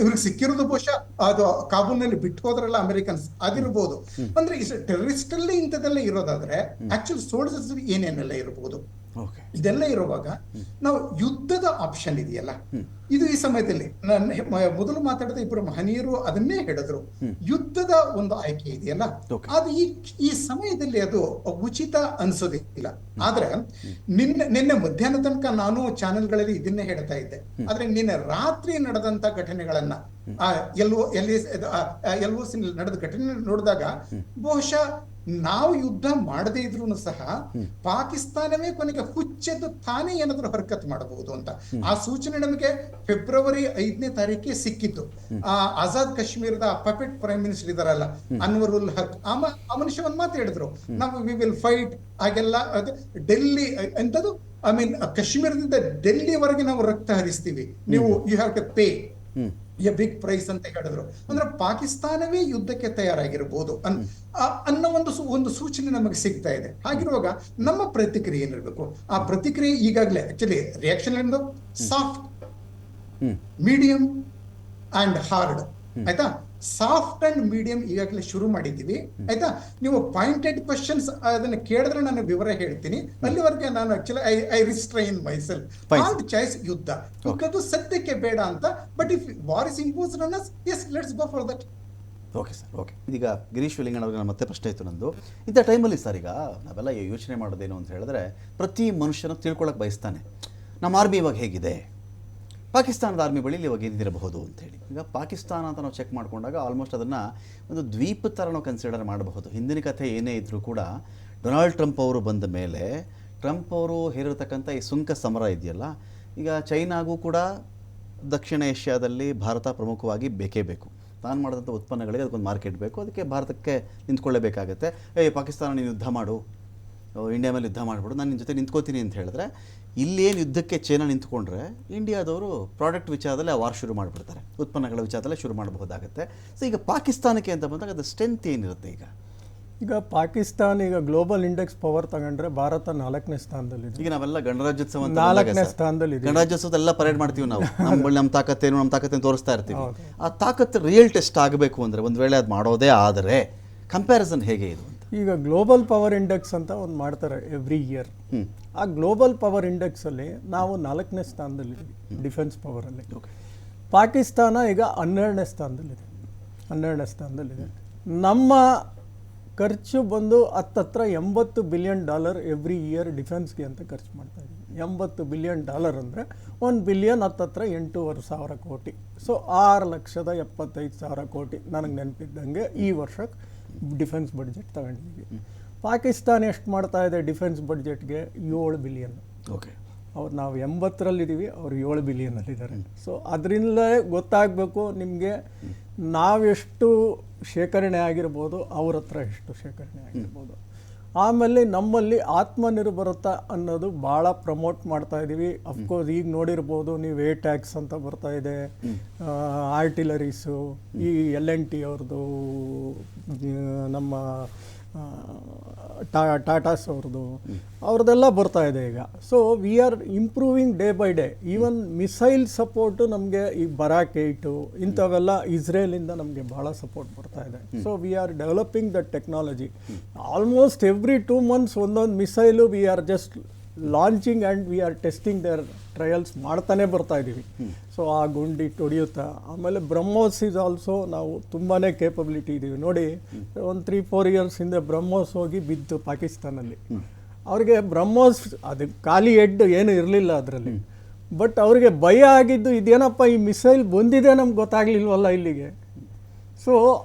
[SPEAKER 4] ಇವ್ರಿಗೆ ಸಿಕ್ಕಿರೋದು ಬಹುಶಃ ಅದು ಕಾಬೂಲ್ನಲ್ಲಿ ಬಿಟ್ಟು ಹೋದ್ರಲ್ಲ ಅಮೆರಿಕನ್ಸ್, ಅದಿರ್ಬೋದು. ಅಂದ್ರೆ ಟೆರರಿಸ್ಟ್ ಅಲ್ಲಿ ಇಂಥದೆಲ್ಲ ಇರೋದಾದ್ರೆ ಆಕ್ಚುಲಿ ಸೋಲ್ಜರ್ಸ್ ಏನೇನೆಲ್ಲ ಇರಬಹುದು. ಇದೆಲ್ಲ ಇರುವಾಗ ನಾವು ಯುದ್ಧದ ಆಪ್ಷನ್ ಇದೆಯಲ್ಲ, ಇದು ಈ ಸಮಯದಲ್ಲಿ ಮೊದಲು ಮಾತಾಡಿದ ಇಬ್ಬರು ಮಹನೀಯರು ಅದನ್ನೇ ಹೇಳಿದ್ರು, ಯುದ್ಧದ ಒಂದು ಆಯ್ಕೆ ಇದೆಯಲ್ಲ, ಅದು ಈ ಸಮಯದಲ್ಲಿ ಅದು ಉಚಿತ ಅನ್ಸೋದಿಲ್ಲ. ಆದ್ರೆ ನಿನ್ನೆ ಮಧ್ಯಾಹ್ನ ತನಕ ನಾನು ಚಾನೆಲ್ಗಳಲ್ಲಿ ಇದನ್ನೇ ಹೇಳ್ತಾ ಇದ್ದೆ. ಆದ್ರೆ ನಿನ್ನೆ ರಾತ್ರಿ ನಡೆದಂತ ಘಟನೆಗಳನ್ನ LOC ನಡೆದ ಘಟನೆ ನೋಡಿದಾಗ ಬಹುಶಃ ನಾವು ಯುದ್ಧ ಮಾಡದೇ ಇದ್ರು ಸಹ ಪಾಕಿಸ್ತಾನವೇ ಕೊನೆಗೆ ಹುಚ್ಚೆದ್ದು ತಾನೇ ಏನಾದ್ರೂ ಹರ್ಕತ್ ಮಾಡಬಹುದು ಅಂತ ಆ ಸೂಚನೆ ನಮಗೆ ಫೆಬ್ರವರಿ 5ನೇ ತಾರೀಕಿಗೆ ಸಿಕ್ಕಿತ್ತು. ಆಜಾದ್ ಕಾಶ್ಮೀರದ ಪಪೆಟ್ ಪ್ರೈಮ್ ಮಿನಿಸ್ಟರ್ ಇದಾರಲ್ಲ, ಅನ್ವರುಲ್ ಹಕ್, ಆ ಮನುಷ್ಯ ಒಂದ್ ಮಾತು ಹೇಳಿದ್ರು, ನಾವು ವಿ ವಿಲ್ ಫೈಟ್. ಹಾಗೆಲ್ಲ ಡೆಲ್ಲಿ ಎಂತದ್ದು, ಕಾಶ್ಮೀರದಿಂದ ಡೆಲ್ಲಿವರೆಗೆ ನಾವು ರಕ್ತ ಹರಿಸ್ತೀವಿ, ನೀವು you have to pay a big price ಅಂತ ಹೇಳಿದ್ರು. ಅಂದ್ರೆ ಪಾಕಿಸ್ತಾನವೇ ಯುದ್ಧಕ್ಕೆ ತಯಾರಾಗಿರ್ಬೋದು ಅನ್ನೋ ಒಂದು ಸೂಚನೆ ನಮಗೆ ಸಿಗ್ತಾ ಇದೆ. ಹಾಗಿರುವಾಗ ನಮ್ಮ ಪ್ರತಿಕ್ರಿಯೆ ಏನಿರ್ಬೇಕು? ಆ ಪ್ರತಿಕ್ರಿಯೆ ಈಗಾಗಲೇ ಆಕ್ಚುಲಿ ರಿಯಾಕ್ಷನ್ ಎಂದು ಸಾಫ್ಟ್, ಮೀಡಿಯಂ ಅಂಡ್ ಹಾರ್ಡ್. ಆಯ್ತಾ, ಸಾಫ್ಟ್ ಅಂಡ್ ಮೀಡಿಯಂ ಈಗಾಗಲೇ ಶುರು ಮಾಡಿದ್ದೀವಿ. ಆಯ್ತಾ, ನೀವು ಪಾಯಿಂಟೆಡ್ ಕ್ವಶನ್ಸ್ ಅದನ್ನ ಕೇಳಿದ್ರೆ ನಾನು ವಿವರ ಹೇಳ್ತೀನಿ. ಅಲ್ಲಿವರೆಗೆ ನಾನು actually I restrain myself. Hard choice ಯುದ್ಧ, ಅದು ಸದ್ಯಕ್ಕೆ ಬೇಡ ಅಂತ. But if war is imposed on us, yes, let's go for that.
[SPEAKER 1] Okay sir, okay. ಈಗ ಗಿರೀಶ್ ವೆಲಿಂಗಣ್ಣ ಅವ್ರಿಗೆ ಮತ್ತೆ ಪ್ರಶ್ನೆ ಇತ್ತು ನಂದು. ಇಂಥ ಟೈಮಲ್ಲಿ ಸರ್, ಈಗ ನಾವೆಲ್ಲ ಯೋಚನೆ ಮಾಡೋದೇನು ಅಂತ ಹೇಳಿದ್ರೆ, ಪ್ರತಿ ಮನುಷ್ಯನ ತಿಳ್ಕೊಳಕ್ಕೆ ಬಯಸ್ತಾನೆ, ನಮ್ಮ ಆರ್ಮಿ ಇವಾಗ ಹೇಗಿದೆ, ಪಾಕಿಸ್ತಾನದ ಆರ್ಮಿ ಬಳಿ ಇವಾಗ ಏನಿರಬಹುದು ಅಂತೇಳಿ. ಈಗ ಪಾಕಿಸ್ತಾನ ಅಂತ ನಾವು ಚೆಕ್ ಮಾಡಿಕೊಂಡಾಗ ಆಲ್ಮೋಸ್ಟ್ ಅದನ್ನು ಒಂದು ದ್ವೀಪ ಥರ ನಾವು ಕನ್ಸಿಡರ್ ಮಾಡಬಹುದು. ಹಿಂದಿನ ಕಥೆ ಏನೇ ಇದ್ದರೂ ಕೂಡ ಡೊನಾಲ್ಡ್ ಟ್ರಂಪ್ ಅವರು ಬಂದ ಮೇಲೆ ಟ್ರಂಪ್ ಅವರು ಹೇರಿರ್ತಕ್ಕಂಥ ಈ ಸುಂಕ ಸಮರ ಇದೆಯಲ್ಲ, ಈಗ ಚೈನಾಗೂ ಕೂಡ ದಕ್ಷಿಣ ಏಷ್ಯಾದಲ್ಲಿ ಭಾರತ ಪ್ರಮುಖವಾಗಿ ಬೇಕೇ ಬೇಕು. ತಾನು ಮಾಡಿದಂಥ ಉತ್ಪನ್ನಗಳಿಗೆ ಅದಕ್ಕೊಂದು ಮಾರ್ಕೆಟ್ ಬೇಕು, ಅದಕ್ಕೆ ಭಾರತಕ್ಕೆ ನಿಂತ್ಕೊಳ್ಳೇಬೇಕಾಗತ್ತೆ. ಪಾಕಿಸ್ತಾನ ನೀನು ಯುದ್ಧ ಮಾಡು, ಇಂಡಿಯಾ ಮೇಲೆ ಯುದ್ಧ ಮಾಡಿಬಿಡು, ನಾನು ನಿನ್ನ ಜೊತೆ ನಿಂತ್ಕೋತೀನಿ ಅಂತ ಹೇಳಿದ್ರೆ, ಇಲ್ಲೇನು ಯುದ್ಧಕ್ಕೆ ಚೈನಾ ನಿಂತ್ಕೊಂಡ್ರೆ ಇಂಡಿಯಾದವರು ಪ್ರಾಡಕ್ಟ್ ವಿಚಾರದಲ್ಲಿ ಆ ವಾರ್ ಶುರು ಮಾಡಿಬಿಡ್ತಾರೆ, ಉತ್ಪನ್ನಗಳ ವಿಚಾರದಲ್ಲೇ ಶುರು ಮಾಡಬಹುದಾಗುತ್ತೆ. ಸೊ ಈಗ ಪಾಕಿಸ್ತಾನಕ್ಕೆ ಅಂತ ಬಂದಾಗ ಅದು ಸ್ಟ್ರೆಂತ್ ಏನಿರುತ್ತೆ?
[SPEAKER 3] ಈಗ ಪಾಕಿಸ್ತಾನ ಈಗ ಗ್ಲೋಬಲ್ ಇಂಡೆಕ್ಸ್ ಪವರ್ ತಗೊಂಡ್ರೆ ಭಾರತ 4ನೇ ಸ್ಥಾನದಲ್ಲಿದೆ.
[SPEAKER 1] ಈಗ ನಾವೆಲ್ಲ ಗಣರಾಜ್ಯೋತ್ಸವ
[SPEAKER 3] 4ನೇ ಸ್ಥಾನದಲ್ಲಿ,
[SPEAKER 1] ಗಣರಾಜ್ಯೋತ್ಸವದೆಲ್ಲ ಪರೇಡ್ ಮಾಡ್ತೀವಿ ನಾವು, ನಮ್ಮ ತಾಕತ್ತೇನು ತೋರಿಸ್ತಾ ಇರ್ತೀವಿ. ಆ ತಾಕತ್ತು ರಿಯಲ್ ಟೆಸ್ಟ್ ಆಗಬೇಕು ಅಂದರೆ, ಒಂದು ವೇಳೆ ಅದು ಮಾಡೋದೇ ಆದರೆ ಕಂಪ್ಯಾರಿಸನ್ ಹೇಗೆ ಇದು?
[SPEAKER 3] ಈಗ ಗ್ಲೋಬಲ್ ಪವರ್ ಇಂಡೆಕ್ಸ್ ಅಂತ ಒಂದು ಮಾಡ್ತಾರೆ ಎವ್ರಿ ಇಯರ್. ಆ ಗ್ಲೋಬಲ್ ಪವರ್ ಇಂಡೆಕ್ಸಲ್ಲಿ ನಾವು 4ನೇ ಸ್ಥಾನದಲ್ಲಿದ್ದೀವಿ ಡಿಫೆನ್ಸ್ ಪವರಲ್ಲಿ. ಪಾಕಿಸ್ತಾನ ಈಗ 12ನೇ ಸ್ಥಾನದಲ್ಲಿದೆ. ನಮ್ಮ ಖರ್ಚು ಬಂದು ಹತ್ತತ್ರ $80 ಬಿಲಿಯನ್ ಎವ್ರಿ ಇಯರ್ ಡಿಫೆನ್ಸ್ಗೆ ಅಂತ ಖರ್ಚು ಮಾಡ್ತಾ ಇದ್ದೀವಿ. $80 ಬಿಲಿಯನ್ ಅಂದರೆ 1 ಬಿಲಿಯನ್ ಹತ್ತತ್ರ 8,500 ಕೋಟಿ. ಸೊ 6,75,000 ಕೋಟಿ ನನಗೆ ನೆನಪಿದ್ದಂಗೆ ಈ ವರ್ಷಕ್ಕೆ ಡಿಫೆನ್ಸ್ ಬಡ್ಜೆಟ್ ತಗೊಂಡಿದ್ದೀವಿ. ಪಾಕಿಸ್ತಾನ ಎಷ್ಟು ಮಾಡ್ತಾ ಇದೆ ಡಿಫೆನ್ಸ್ ಬಡ್ಜೆಟ್ಗೆ? 7 ಬಿಲಿಯನ್.
[SPEAKER 1] ಓಕೆ,
[SPEAKER 3] ನಾವು 80ರಲ್ಲಿದ್ದೀವಿ, ಅವರು 7 ಬಿಲಿಯನಲ್ಲಿದ್ದಾರೆ. ಸೊ ಅದರಿಂದಲೇ ಗೊತ್ತಾಗಬೇಕು ನಿಮಗೆ ನಾವೆಷ್ಟು ಶೇಖರಣೆ ಆಗಿರ್ಬೋದು, ಅವ್ರ ಹತ್ರ ಎಷ್ಟು ಶೇಖರಣೆ ಆಗಿರ್ಬೋದು. ಆಮೇಲೆ ನಮ್ಮಲ್ಲಿ ಆತ್ಮನಿರ್ಭರತ ಅನ್ನೋದು ಭಾಳ ಪ್ರಮೋಟ್ ಮಾಡ್ತಾ ಇದ್ದೀವಿ. ಅಫ್ಕೋರ್ಸ್ ಈಗ ನೋಡಿರ್ಬೋದು ನೀವು ಟ್ಯಾಕ್ಸ್ ಅಂತ ಬರ್ತಾ ಇದೆ, ಆರ್ಟಿಲರೀಸು, ಈ LNT ಅವ್ರದ್ದು, ನಮ್ಮ ಟಾಟಾಸ್ ಅವ್ರದ್ದೆಲ್ಲ ಬರ್ತಾ ಇದೆ ಈಗ. So we R improving day by day. Even missile support ನಮಗೆ ಈಗ ಬರಾಕ್ 8 ಇಂಥವೆಲ್ಲ ಇಸ್ರೇಲಿಂದ ನಮಗೆ ಭಾಳ ಸಪೋರ್ಟ್ ಬರ್ತಾ ಇದೆ. So we are developing the technology. Almost every 2 months ಒಂದೊಂದು missile we are just launching and we are testing their trials ಮಾಡ್ತಾನೆ ಬರ್ತಾ ಇದ್ದೀವಿ. ಸೊ ಆ ಗುಂಡಿ ಹೊಡೆಯುತ್ತಾ. ಆಮೇಲೆ ಬ್ರಹ್ಮೋಸ್ ಇಸ್ ಆಲ್ಸೋ ನಾವು ತುಂಬಾ ಕೇಪಬಿಲಿಟಿ ಇದ್ದೀವಿ. ನೋಡಿ, ಒಂದು 3-4 years ಹಿಂದೆ ಬ್ರಹ್ಮೋಸ್ ಹೋಗಿ ಬಿದ್ದು ಪಾಕಿಸ್ತಾನಲ್ಲಿ. ಅವ್ರಿಗೆ ಬ್ರಹ್ಮೋಸ್ ಅದು ಖಾಲಿ ಹೆಡ್ ಏನು ಇರಲಿಲ್ಲ ಅದರಲ್ಲಿ. ಬಟ್ ಅವ್ರಿಗೆ ಭಯ ಆಗಿದ್ದು ಇದೇನಪ್ಪ ಈ ಮಿಸೈಲ್ ಬಂದಿದೆ ನಮ್ಗೆ ಗೊತ್ತಾಗ್ಲಿಲ್ವಲ್ಲ ಇಲ್ಲಿಗೆ. ಸೊ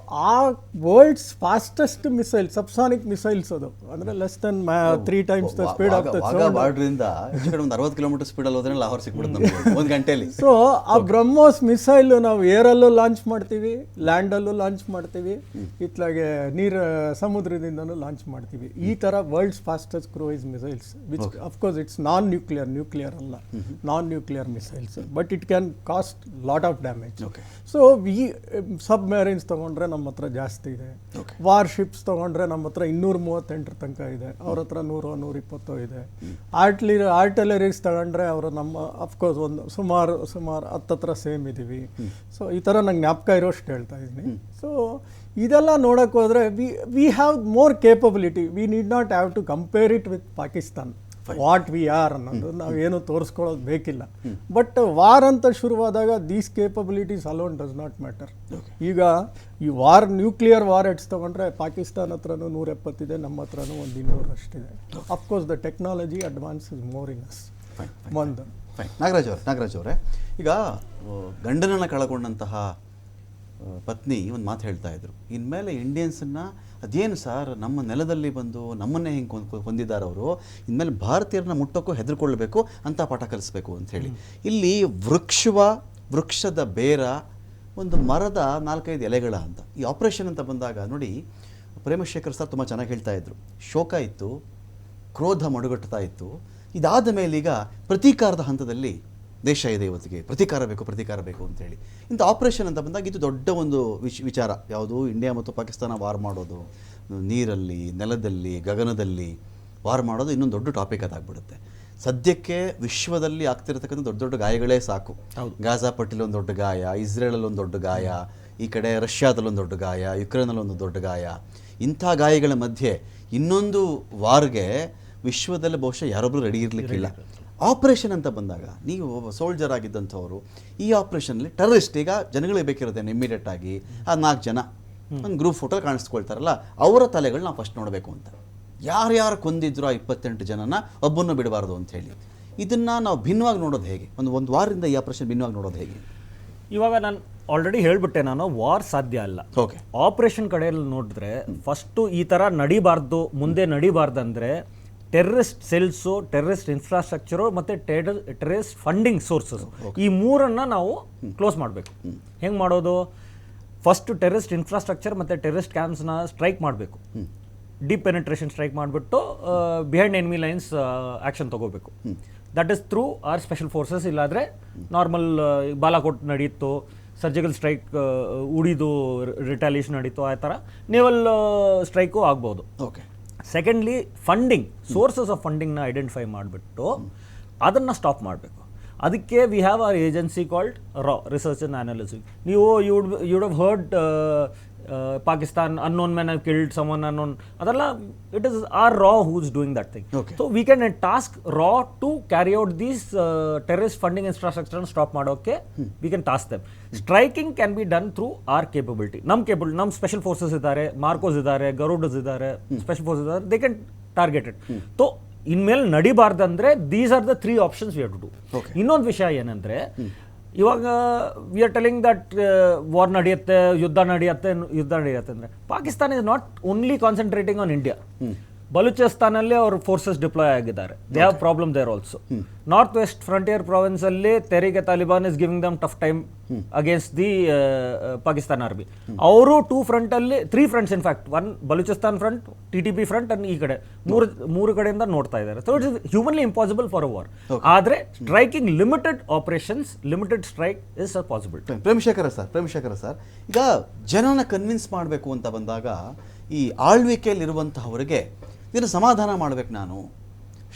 [SPEAKER 3] ಆ world's fastest missile, subsonic missiles ಅದು, ಅಂದರೆ less than 3 times the speed of the sound.
[SPEAKER 1] ಬಾರ್ಡ್ರಿಂದ ಒಂದು 60 km ಸ್ಪೀಡಲ್ಲಿ ಹೋದ್ರೆ ಲಾಹೋರ್ ಸಿಕ್ಬಿಡುತ್ತೆ ನಮಗೆ ಒಂದು ಗಂಟೆಯಲ್ಲಿ.
[SPEAKER 3] ಸೊ ಆ ಬ್ರಹ್ಮೋಸ್ ಮಿಸೈಲ್ ನಾವು ಏರಲ್ಲೂ ಲಾಂಚ್ ಮಾಡ್ತೀವಿ, ಲ್ಯಾಂಡಲ್ಲೂ ಲಾಂಚ್ ಮಾಡ್ತೀವಿ, ಇತ್ಲಾಗೆ ಸಮುದ್ರದಿಂದನೂ ಲಾಂಚ್ ಮಾಡ್ತೀವಿ. ಈ ಥರ world's fastest cruise missiles, which of course it's nuclear ಅಲ್ಲ, nonnuclear missiles, but it can cost lot of damage. So submarines ತಗೊಂಡ್ರೆ ನಮ್ಮ ಹತ್ರ ಜಾಸ್ತಿ ಇದೆ. ವಾರ್ಶಿಪ್ಸ್ ತಗೊಂಡ್ರೆ ನಮ್ಮ ಹತ್ರ 238 ತನಕ ಇದೆ, ಅವ್ರ ಹತ್ರ 100-120 ಇದೆ. ಆರ್ಟಿಲರೀಸ್ ತಗೊಂಡ್ರೆ ಅವರು ನಮ್ಮ ಅಫ್ಕೋರ್ಸ್ ಒಂದು ಸುಮಾರು 10 ಹತ್ರ ಸೇಮ್ ಇದ್ದೀವಿ. ಸೊ ಈ ಥರ ನಂಗೆ ಜ್ಞಾಪಕ ಇರೋಷ್ಟು ಹೇಳ್ತಾ ಇದ್ದೀನಿ. ಸೊ ಇದೆಲ್ಲ ನೋಡೋಕೆ ಹೋದರೆ we have more capability. We need not have to compare it with Pakistan what we are ಅನ್ನೋದು ನಾವೇನು ತೋರಿಸ್ಕೊಳ್ಳೋದು ಬೇಕಿಲ್ಲ. ಬಟ್ ವಾರ್ ಅಂತ ಶುರುವಾದಾಗ these capabilities alone does not matter. ಈಗ ಈ ನ್ಯೂಕ್ಲಿಯರ್ ವಾರ್ ಹೆಡ್ಸ್ ತೊಗೊಂಡ್ರೆ ಪಾಕಿಸ್ತಾನ ಹತ್ರನೂ 170 ಇದೆ, ನಮ್ಮ ಹತ್ರನೂ ಒಂದು 200 ಅಷ್ಟಿದೆ. Of course the technology advance is more in us. ಒಂದು
[SPEAKER 1] ನಾಗರಾಜ್ ಅವರೇ, ಈಗ ಗಂಡನನ್ನು ಕಳಕೊಂಡಂತಹ ಪತ್ನಿ ಒಂದು ಮಾತು ಹೇಳ್ತಾ ಇದ್ರು, ಇನ್ಮೇಲೆ ಇಂಡಿಯನ್ಸನ್ನು ಅದೇನು ಸರ್ ನಮ್ಮ ನೆಲದಲ್ಲಿ ಬಂದು ನಮ್ಮನ್ನೇ ಹಿಂಗೆ ಹೊಂದಿದ್ದಾರೆ ಅವರು, ಇನ್ಮೇಲೆ ಭಾರತೀಯರನ್ನ ಮುಟ್ಟೋಕ್ಕೂ ಹೆದರ್ಕೊಳ್ಬೇಕು ಅಂತ ಪಾಠ ಕಲಿಸ್ಬೇಕು ಅಂಥೇಳಿ. ಇಲ್ಲಿ ವೃಕ್ಷದ ಬೇರ, ಒಂದು ಮರದ 4-5 ಎಲೆಗಳ ಅಂತ ಈ ಆಪ್ರೇಷನ್ ಅಂತ ಬಂದಾಗ ನೋಡಿ, ಪ್ರೇಮಶೇಖರ್ ಸರ್ ತುಂಬ ಚೆನ್ನಾಗಿ ಹೇಳ್ತಾ ಇದ್ರು. ಶೋಕ ಇತ್ತು, ಕ್ರೋಧ ಮಡುಗಟ್ತಾ ಇತ್ತು. ಇದಾದ ಮೇಲೆ ಈಗ ಪ್ರತೀಕಾರದ ಹಂತದಲ್ಲಿ ದೇಶ ಇದೆ. ಇವತ್ತಿಗೆ ಪ್ರತೀಕಾರ ಬೇಕು ಅಂತೇಳಿ ಇಂಥ ಆಪ್ರೇಷನ್ ಅಂತ ಬಂದಾಗ ಇದು ದೊಡ್ಡ ಒಂದು ವಿಚಾರ. ಯಾವುದು ಇಂಡಿಯಾ ಮತ್ತು ಪಾಕಿಸ್ತಾನ ವಾರ್ ಮಾಡೋದು, ನೀರಲ್ಲಿ, ನೆಲದಲ್ಲಿ, ಗಗನದಲ್ಲಿ ವಾರ್ ಮಾಡೋದು ಇನ್ನೊಂದು ದೊಡ್ಡ ಟಾಪಿಕ್ ಅದಾಗ್ಬಿಡುತ್ತೆ. ಸದ್ಯಕ್ಕೆ ವಿಶ್ವದಲ್ಲಿ ಆಗ್ತಿರತಕ್ಕಂಥ ದೊಡ್ಡ ಗಾಯಗಳೇ ಸಾಕು. ಗಾಜಾ ಪಟ್ಟಿಲಿ ಒಂದು ದೊಡ್ಡ ಗಾಯ, ಇಸ್ರೇಲಲ್ಲಿ ಒಂದು ದೊಡ್ಡ ಗಾಯ, ಈ ಕಡೆ ರಷ್ಯಾದಲ್ಲಿ ಒಂದು ದೊಡ್ಡ ಗಾಯ, ಯುಕ್ರೇನಲ್ಲಿ ಒಂದು ದೊಡ್ಡ ಗಾಯ. ಇಂಥ ಗಾಯಗಳ ಮಧ್ಯೆ ಇನ್ನೊಂದು ವಾರ್ಗೆ ವಿಶ್ವದಲ್ಲಿ ಬಹುಶಃ ಯಾರೊಬ್ಬರು ರೆಡಿ ಇರಲಿಕ್ಕಿಲ್ಲ. ಆಪ್ರೇಷನ್ ಅಂತ ಬಂದಾಗ ನೀವು ಒಬ್ಬ ಸೋಲ್ಜರ್ ಆಗಿದ್ದಂಥವರು, ಈ ಆಪ್ರೇಷನಲ್ಲಿ ಟೆರರಿಸ್ಟ್, ಈಗ ಜನಗಳಿಗೆ ಬೇಕಿರುತ್ತೆ ಇಮ್ಮಿಡಿಯೇಟ್ ಆಗಿ ಆ 4 ಜನ ಒಂದು ಗ್ರೂಪ್ ಫೋಟೋಲ್ಲಿ ಕಾಣಿಸ್ಕೊಳ್ತಾರಲ್ಲ, ಅವರ ತಲೆಗಳು ನಾವು ಫಸ್ಟ್ ನೋಡಬೇಕು ಅಂತ. ಯಾರ್ಯಾರು ಕೊಂದಿದ್ರು ಆ 28 ಜನನ ಒಬ್ಬನ್ನು ಬಿಡಬಾರ್ದು ಅಂತ ಹೇಳಿ. ಇದನ್ನು ನಾವು ಭಿನ್ನವಾಗಿ ನೋಡೋದು ಹೇಗೆ? ಒಂದು ವಾರದಿಂದ ಈ ಆಪ್ರೇಷನ್ ಭಿನ್ನವಾಗಿ ನೋಡೋದು ಹೇಗೆ?
[SPEAKER 2] ಇವಾಗ ನಾನು ಆಲ್ರೆಡಿ ಹೇಳ್ಬಿಟ್ಟೆ, ನಾನು ವಾರ್ ಸಾಧ್ಯ ಅಲ್ಲ.
[SPEAKER 1] ಓಕೆ,
[SPEAKER 2] ಆಪ್ರೇಷನ್ ಕಡೆಯಲ್ಲಿ ನೋಡಿದ್ರೆ ಫಸ್ಟು ಈ ಥರ ನಡಿಬಾರ್ದು, ಮುಂದೆ ನಡಿಬಾರ್ದಂದ್ರೆ ಟೆರರಿಸ್ಟ್ ಸೆಲ್ಸು, ಟೆರರಿಸ್ಟ್ ಇನ್ಫ್ರಾಸ್ಟ್ರಕ್ಚರು ಮತ್ತು ಟೆರರಿಸ್ಟ್ ಫಂಡಿಂಗ್ ಸೋರ್ಸಸ್, ಈ 3 ನಾವು ಕ್ಲೋಸ್ ಮಾಡಬೇಕು. ಹೆಂಗೆ ಮಾಡೋದು? ಫಸ್ಟು ಟೆರರಿಸ್ಟ್ ಇನ್ಫ್ರಾಸ್ಟ್ರಕ್ಚರ್ ಮತ್ತು ಟೆರರಿಸ್ಟ್ ಕ್ಯಾಂಪ್ಸ್ನ ಸ್ಟ್ರೈಕ್ ಮಾಡಬೇಕು. ಡೀಪ್ ಪೆನೆಟ್ರೇಷನ್ ಸ್ಟ್ರೈಕ್ ಮಾಡಿಬಿಟ್ಟು ಬಿಹೈಂಡ್ ಎನಿಮಿ ಲೈನ್ಸ್ ಆ್ಯಕ್ಷನ್ ತೊಗೋಬೇಕು. That is through our special forces. ಇಲ್ಲಾದರೆ ನಾರ್ಮಲ್ ಬಾಲಾಕೋಟ್ ನಡೀತು, ಸರ್ಜಿಕಲ್ ಸ್ಟ್ರೈಕ್ ಉಡಿದು ರಿಟಾಲಿಯೇಷನ್ ನಡೀತು, ಆ ಥರ ನೇವಲ್ ಸ್ಟ್ರೈಕು ಆಗ್ಬೋದು.
[SPEAKER 1] Okay.
[SPEAKER 2] Secondly funding, sources of ಫಂಡಿಂಗ್ನ ಐಡೆಂಟಿಫೈ ಮಾಡಿಬಿಟ್ಟು ಅದನ್ನು ಸ್ಟಾಪ್ ಮಾಡಬೇಕು. ಅದಕ್ಕೆ we have our agency called RAW, research and analysis. ನೀವು you'd have heard Pakistan unknown man have killed someone unknown, ಅದೆಲ್ಲ it is our RAW who is doing that thing. So we can task RAW to carry out these terrorist funding ಇನ್ಫ್ರಾಸ್ಟ್ರಕ್ಚರ್ನ ಸ್ಟಾಪ್ ಮಾಡೋಕ್ಕೆ we can task them. Striking can be done through our capability. ನಮ್ಮ ಸ್ಪೆಷಲ್ ಫೋರ್ಸಸ್ ಇದ್ದಾರೆ, ಮಾರ್ಕೋಸ್ ಇದ್ದಾರೆ, ಗರುಡಸ್ ಇದ್ದಾರೆ, ಸ್ಪೆಷಲ್ ಫೋರ್ಸಸ್ ಇದ್ದಾರೆ, they can target it. So ಇನ್ಮೇಲೆ ನಡಿಬಾರ್ದಂದ್ರೆ these are the 3 options we have to do. ಇನ್ನೊಂದು ವಿಷಯ ಏನಂದರೆ, ಇವಾಗ we are telling that war ನಡೆಯುತ್ತೆ, ಯುದ್ಧ ನಡೆಯುತ್ತೆ ಅಂದರೆ Pakistan is not only concentrating on India. ಬಲೂಚಿಸ್ತಾನಲ್ಲಿ ಅವ್ರ ಫೋರ್ಸಸ್ ಡಿಪ್ಲಾಯ್ ಆಗಿದ್ದಾರೆ. They have problem there also. North west frontier province ಅಲ್ಲಿ ತೆರಿಗೆ Taliban is giving them tough time against the Pakistan army. ಅವರು 2 ಫ್ರಂಟ್ ಅಲ್ಲಿ 3 fronts in fact, 1 Balochistan front, TTP front and ಈ ಕಡೆ ಮೂರು ಕಡೆಯಿಂದ ನೋಡ್ತಾ ಇದ್ದಾರೆ. So it is humanly impossible for a war. ಆದ್ರೆ striking limited operations, limited strike is a possible.
[SPEAKER 1] Premashekhara sir, ಈಗ ಜನನ ಕನ್ವಿನ್ಸ್ ಮಾಡಬೇಕು ಅಂತ ಬಂದಾಗ ಈ ಆಳ್ವಿಕೆಯಲ್ಲಿರುವಂತಹವರಿಗೆ ಇದನ್ನು ಸಮಾಧಾನ ಮಾಡಬೇಕು, ನಾನು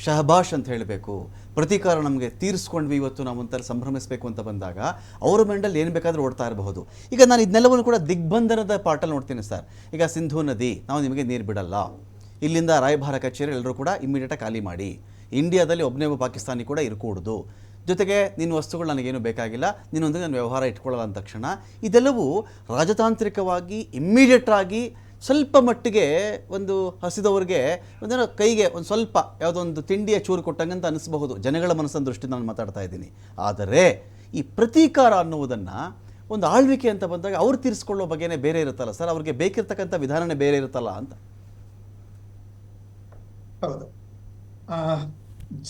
[SPEAKER 1] ಶಹಬಾಷ್ ಅಂತ ಹೇಳಬೇಕು, ಪ್ರತೀಕಾರ ನಮಗೆ ತೀರಿಸ್ಕೊಂಡ್ವಿ ಇವತ್ತು ನಾವು ಅಂತ ಸಂಭ್ರಮಿಸಬೇಕು ಅಂತ ಬಂದಾಗ ಅವರ ಮೆಂಡಲ್ಲಿ ಏನು ಬೇಕಾದರೂ ಓಡ್ತಾ ಇರಬಹುದು. ಈಗ ನಾನು ಇದನ್ನೆಲ್ಲವನ್ನು ಕೂಡ ದಿಗ್ಬಂಧನದ ಪಾರ್ಟಲ್ಲಿ ನೋಡ್ತೀನಿ ಸರ್. ಈಗ ಸಿಂಧೂ ನದಿ, ನಾವು ನಿಮಗೆ ನೀರು ಬಿಡಲ್ಲ, ಇಲ್ಲಿಂದ ರಾಯಭಾರ ಕಚೇರಿ ಎಲ್ಲರೂ ಕೂಡ ಇಮ್ಮಿಡಿಯೇಟಾಗಿ ಖಾಲಿ ಮಾಡಿ, ಇಂಡಿಯಾದಲ್ಲಿ ಒಬ್ಬನೇ ಒಬ್ಬ ಪಾಕಿಸ್ತಾನಿ ಕೂಡ ಇರಕೂಡದು, ಜೊತೆಗೆ ನಿನ್ನ ವಸ್ತುಗಳು ನನಗೇನು ಬೇಕಾಗಿಲ್ಲ, ನಿನ್ನೊಂದಿಗೆ ನಾನು ವ್ಯವಹಾರ ಇಟ್ಕೊಳ್ಳಲ್ಲ ಅಂದ ತಕ್ಷಣ ಇದೆಲ್ಲವೂ ರಾಜತಾಂತ್ರಿಕವಾಗಿ ಇಮ್ಮಿಡಿಯೇಟಾಗಿ ಸ್ವಲ್ಪ ಮಟ್ಟಿಗೆ ಒಂದು ಹಸಿದವ್ರಿಗೆ ಒಂದೇನೋ ಕೈಗೆ ಒಂದು ಸ್ವಲ್ಪ ಯಾವುದೋ ಒಂದು ತಿಂಡಿಯ ಚೂರು ಕೊಟ್ಟಂಗಂತ ಅನಿಸಬಹುದು, ಜನಗಳ ಮನಸ್ಸಿನ ದೃಷ್ಟಿಯಿಂದ ನಾನು ಮಾತಾಡ್ತಾ ಇದ್ದೀನಿ. ಆದರೆ ಈ ಪ್ರತೀಕಾರ ಅನ್ನುವುದನ್ನು ಒಂದು ಆಳ್ವಿಕೆ ಅಂತ ಬಂದಾಗ ಅವ್ರು ತೀರಿಸ್ಕೊಳ್ಳೋ ಬಗ್ಗೆನೇ ಬೇರೆ ಇರುತ್ತಲ್ಲ ಸರ್, ಅವ್ರಿಗೆ ಬೇಕಿರ್ತಕ್ಕಂಥ ವಿಧಾನನೇ ಬೇರೆ ಇರುತ್ತಲ್ಲ ಅಂತ.
[SPEAKER 4] ಹೌದು,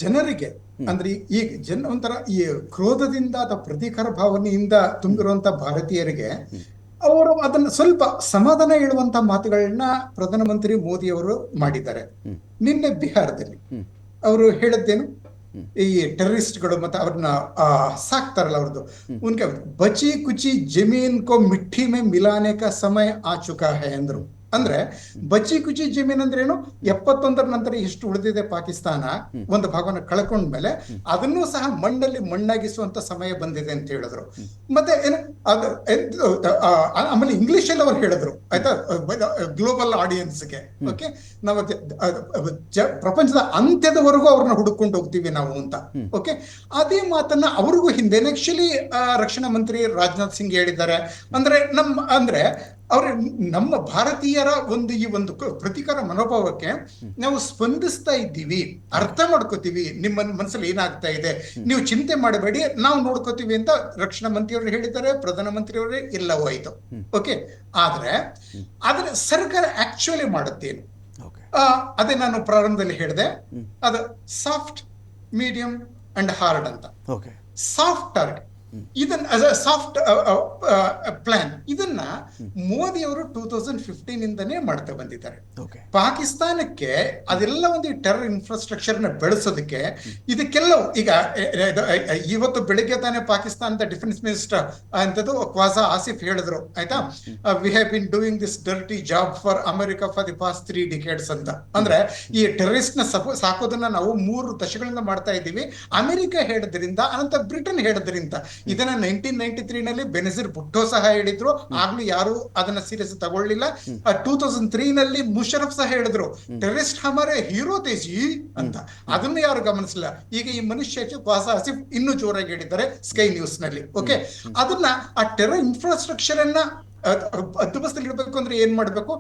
[SPEAKER 4] ಜನರಿಗೆ ಅಂದ್ರೆ ಈಗ ಒಂಥರ ಈ ಕ್ರೋಧದಿಂದ ಅಥವಾ ಪ್ರತೀಕಾರ ಭಾವನೆಯಿಂದ ತುಂಬಿರುವಂತ ಭಾರತೀಯರಿಗೆ ಅವರು ಅದನ್ನ ಸ್ವಲ್ಪ ಸಮಾಧಾನ ಹೇಳುವಂತ ಮಾತುಗಳನ್ನ ಪ್ರಧಾನಮಂತ್ರಿ ಮೋದಿ ಅವರು ಮಾಡಿದ್ದಾರೆ. ನಿನ್ನೆ ಬಿಹಾರದಲ್ಲಿ ಅವರು ಹೇಳದ್ದೇನು, ಈ ಟೆರರಿಸ್ಟ್ಗಳು ಮತ್ತೆ ಅವ್ರನ್ನ ಸಾಕ್ತಾರಲ್ಲ, ಅವ್ರದ್ದು ಉನ್ಕೆ ಬಚಿ ಕುಚಿ ಜಮೀನ್ ಕೋ ಮಿಟ್ಟಿ ಮೇ ಮಿಲಾನೆ ಕಾ ಸಮಯ ಆ ಚುಕಾ ಹೈ ಅಂದ್ರು. ಅಂದ್ರೆ ಬಚ್ಚಿ ಕುಚಿ ಜಮೀನ್ ಅಂದ್ರೆ ಏನು, 71ರ ನಂತರ ಎಷ್ಟು ಉಳಿದಿದೆ ಪಾಕಿಸ್ತಾನ, ಒಂದು ಭಾಗವನ್ನು ಕಳ್ಕೊಂಡ್ಮೇಲೆ ಅದನ್ನೂ ಸಹ ಮಣ್ಣಲ್ಲಿ ಮಣ್ಣಾಗಿಸುವಂತ ಸಮಯ ಬಂದಿದೆ ಅಂತ ಹೇಳಿದ್ರು. ಮತ್ತೆ ಏನು ಆಮೇಲೆ ಇಂಗ್ಲಿಷ್ ಅಲ್ಲಿ ಅವ್ರು ಹೇಳಿದ್ರು, ಆಯ್ತಾ, ಗ್ಲೋಬಲ್ ಆಡಿಯನ್ಸ್ಗೆ, ಓಕೆ, ನಾವು ಪ್ರಪಂಚದ ಅಂತ್ಯದವರೆಗೂ ಅವ್ರನ್ನ ಹುಡುಕೊಂಡು ಹೋಗ್ತೀವಿ ನಾವು ಅಂತ. ಓಕೆ, ಅದೇ ಮಾತನ್ನ ಅವ್ರಿಗೂ ಹಿಂದೆ ಆಕ್ಚುಲಿ ರಕ್ಷಣಾ ಮಂತ್ರಿ ರಾಜನಾಥ್ ಸಿಂಗ್ ಹೇಳಿದ್ದಾರೆ. ಅಂದ್ರೆ ಅವ್ರ ನಮ್ಮ ಭಾರತೀಯರ ಈ ಒಂದು ಪ್ರತೀಕಾರ ಮನೋಭಾವಕ್ಕೆ ನಾವು ಸ್ಪಂದಿಸ್ತಾ ಇದ್ದೀವಿ, ಅರ್ಥ ಮಾಡ್ಕೋತೀವಿ, ನಿಮ್ಮ ಮನಸ್ಸಲ್ಲಿ ಏನಾಗ್ತಾ ಇದೆ, ನೀವು ಚಿಂತೆ ಮಾಡಬೇಡಿ, ನಾವು ನೋಡ್ಕೋತೀವಿ ಅಂತ ರಕ್ಷಣಾ ಮಂತ್ರಿಯವರು ಹೇಳಿದ್ದಾರೆ, ಪ್ರಧಾನಮಂತ್ರಿಯವರೇ ಎಲ್ಲವೂ ಆಯ್ತು. ಓಕೆ, ಆದ್ರೆ ಸರ್ಕಾರ ಆಕ್ಚುಲಿ ಮಾಡುತ್ತೇನು, ಅದೇ ನಾನು ಪ್ರಾರಂಭದಲ್ಲಿ ಹೇಳಿದೆ, ಅದು ಸಾಫ್ಟ್, ಮೀಡಿಯಂ ಅಂಡ್ ಹಾರ್ಡ್ ಅಂತ. ಸಾಫ್ಟ್ ಟಾರ್ಗೆಟ್, ಇದನ್ನ ಸಾಫ್ಟ್ ಪ್ಲಾನ್, ಇದನ್ನ ಮೋದಿ ಅವರು 2015 ಇಂದನೇ ಮಾಡ್ತಾ ಬಂದಿದ್ದಾರೆ. ಪಾಕಿಸ್ತಾನಕ್ಕೆ ಅದೆಲ್ಲ ಒಂದು ಟೆರರ್ ಇನ್ಫ್ರಾಸ್ಟ್ರಕ್ಚರ್ ನ ಬೆಳೆಸೋದಕ್ಕೆ ಇದಕ್ಕೆಲ್ಲವೂ ಈಗ ಇವತ್ತು ಬೆಳಿಗ್ಗೆ ತಾನೇ ಪಾಕಿಸ್ತಾನದ ಡಿಫೆನ್ಸ್ ಮಿನಿಸ್ಟರ್ ಅಂತದ್ದು ಕ್ವಾಜಾ ಆಸಿಫ್ ಹೇಳಿದ್ರು, ಆಯ್ತಾ, we have been doing this dirty job for America for the past 3 decades ಅಂತ. ಅಂದ್ರೆ ಈ ಟೆರರಿಸ್ಟ್ ನ ಸಾಕೋದನ್ನ ನಾವು 3 ದಶಕಗಳಿಂದ ಮಾಡ್ತಾ ಇದ್ದೀವಿ. ಅಮೆರಿಕ ಹೇಳದ್ರಿಂದ, ಅನಂತರ ಬ್ರಿಟನ್ ಹೇಳದ್ರಿಂದ, ಇದನ್ನ 1993 ನಲ್ಲಿ ಬೆನಜೀರ್ ಭುಟ್ಟೋ ಸಹ ಹೇಳಿದ್ರು, ಆಗ್ಲೂ ಯಾರು ಅದನ್ನ ಸೀರಿಯಸ್ ತಗೊಳ್ಳಿಲ್ಲ. 2003 ನಲ್ಲಿ ಮುಷರಫ್ ಸಹ ಹೇಳಿದ್ರು, ಟೆರರಿಸ್ಟ್ ಹಮಾರೆ ಹೀರೋ ತೇಜಿ ಅಂತ, ಅದನ್ನು ಯಾರು ಗಮನಿಸಲಿಲ್ಲ. ಈಗ ಈ ಮನುಷ್ಯ ಕ್ವಾಜಾ ಆಸಿಫ್ ಇನ್ನೂ ಜೋರಾಗಿ ಹೇಳಿದ್ದಾರೆ ಸ್ಕೈ ನ್ಯೂಸ್ ನಲ್ಲಿ. ಓಕೆ, ಅದನ್ನ ಆ ಟೆರರ್ ಇನ್ಫ್ರಾಸ್ಟ್ರಕ್ಚರ್ ಅನ್ನ ಹದ್ದುಬಸ್ತಿಗೆ ಇಡಬೇಕು ಅಂದ್ರೆ ಏನ್ ಮಾಡ್ಬೇಕು,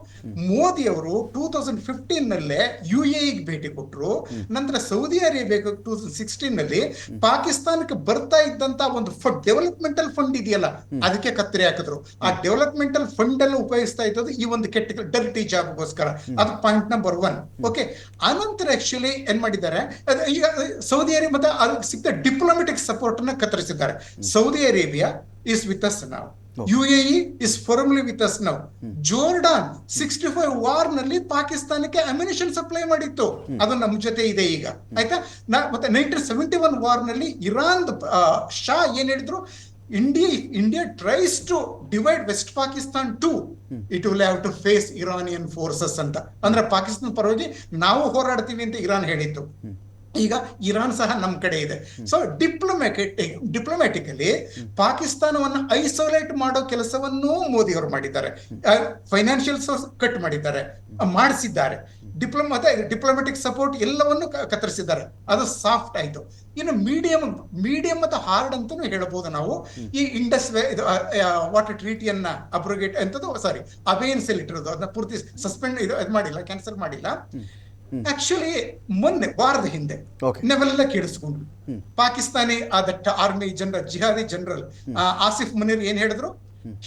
[SPEAKER 4] ಮೋದಿ ಅವರು 2015 ನಲ್ಲೇ UAE ಭೇಟಿ ಕೊಟ್ಟರು. ನಂತರ ಸೌದಿ ಅರೇಬಿಯಾಗೆ 2016 ನಲ್ಲಿ ಪಾಕಿಸ್ತಾನಕ್ಕೆ ಬರ್ತಾ ಇದ್ದಂತ ಒಂದು ಡೆವಲಪ್ಮೆಂಟಲ್ ಫಂಡ್ ಇದೆಯಲ್ಲ, ಅದಕ್ಕೆ ಕತ್ತರಿ ಹಾಕಿದ್ರು. ಆ ಡೆವಲಪ್ಮೆಂಟಲ್ ಫಂಡ್ ಎಲ್ಲ ಉಪಯೋಗಿಸ್ತಾ ಇದ್ದದ್ದು ಈ ಒಂದು ಕೆಟ್ಟ ಡರ್ಟಿ ಜಾಬ್ಗೋಸ್ಕರ. ಅದು ಪಾಯಿಂಟ್ ನಂಬರ್ 1. ಓಕೆ, ಆನಂತರ ಆಕ್ಚುಲಿ ಏನ್ ಮಾಡಿದ್ದಾರೆ, ಈಗ ಸೌದಿ ಅರೇಬಿಯಾ ಮತ್ತೆ ಅದಕ್ಕೆ ಸಿಕ್ಕ ಡಿಪ್ಲೊಮ್ಯಾಟಿಕ್ ಸಪೋರ್ಟ್ ಅನ್ನ ಕತ್ತರಿಸಿದ್ದಾರೆ. Saudi Arabia is with us now. UAE is firmly with us now. Jordan 65 war ನಲ್ಲಿ ಪಾಕಿಸ್ತಾನಕ್ಕೆ ಅಮ್ಯುನಿಷನ್ ಸಪ್ಲೈ ಮಾಡಿತ್ತು, ಅದು ನಮ್ಮ ಜೊತೆ ಇದೆ ಈಗ, ಆಯ್ತಾ. ಮತ್ತೆ 1971 ವಾರ್ ನಲ್ಲಿ ಇರಾನ್ ಶಾ ಏನ್ ಹೇಳಿದ್ರು, India tries to divide West Pakistan too, it will have to face Iranian forces ಅಂತ. ಅಂದ್ರೆ ಪಾಕಿಸ್ತಾನ ಪರವಾಗಿ ನಾವು ಹೋರಾಡ್ತೀವಿ ಅಂತ ಇರಾನ್ ಹೇಳಿತ್ತು. ಈಗ ಇರಾನ್ ಸಹ ನಮ್ಮ ಕಡೆ ಇದೆ. ಸೊ ಡಿಪ್ಲೊಮ್ಯಾಟಿಕಲಿ ಪಾಕಿಸ್ತಾನವನ್ನು ಐಸೋಲೇಟ್ ಮಾಡೋ ಕೆಲಸವನ್ನು ಮೋದಿ ಅವರು ಮಾಡಿದ್ದಾರೆ. ಫೈನಾನ್ಷಿಯಲ್ ಸೋರ್ಸ್ ಕಟ್ ಮಾಡಿಸಿದ್ದಾರೆ. ಡಿಪ್ಲೊಮ್ಯಾಟಿಕ್ ಸಪೋರ್ಟ್ ಎಲ್ಲವನ್ನು ಕತ್ತರಿಸಿದ್ದಾರೆ. ಅದು ಸಾಫ್ಟ್ ಆಯ್ತು. ಇನ್ನು ಮೀಡಿಯಂ ಮತ್ತು ಹಾರ್ಡ್ ಅಂತಾನು ಹೇಳಬಹುದು ನಾವು. ಈ ಇಂಡಸ್ ವಾಟರ್ ಟ್ರೀಟಿಯನ್ನ ಅಬ್ರೋಗೇಟ್ ಅಂತದ್ದು, ಸಾರಿ, ಅಬೇನ್ಸ್ ಅಲ್ಲಿ ಇಟ್ಟಿರೋದು, ಅದನ್ನ ಪೂರ್ತಿ ಸಸ್ಪೆಂಡ್ ಮಾಡಿಲ್ಲ, ಕ್ಯಾನ್ಸಲ್ ಮಾಡಿಲ್ಲ. ಆಕ್ಚುಲಿ ಮೊನ್ನೆ ವಾರದ ಹಿಂದೆ ನಾವೆಲ್ಲ ಕೇಳಿಸ್ಕೊಂಡ್ರು, ಪಾಕಿಸ್ತಾನಿ ಆದಟ್ಟ ಆರ್ಮಿ ಜನರಲ್, ಜಿಹಾದಿ ಜನರಲ್ ಆಸಿಫ್ ಮುನೀರ್ ಏನ್ ಹೇಳಿದ್ರು,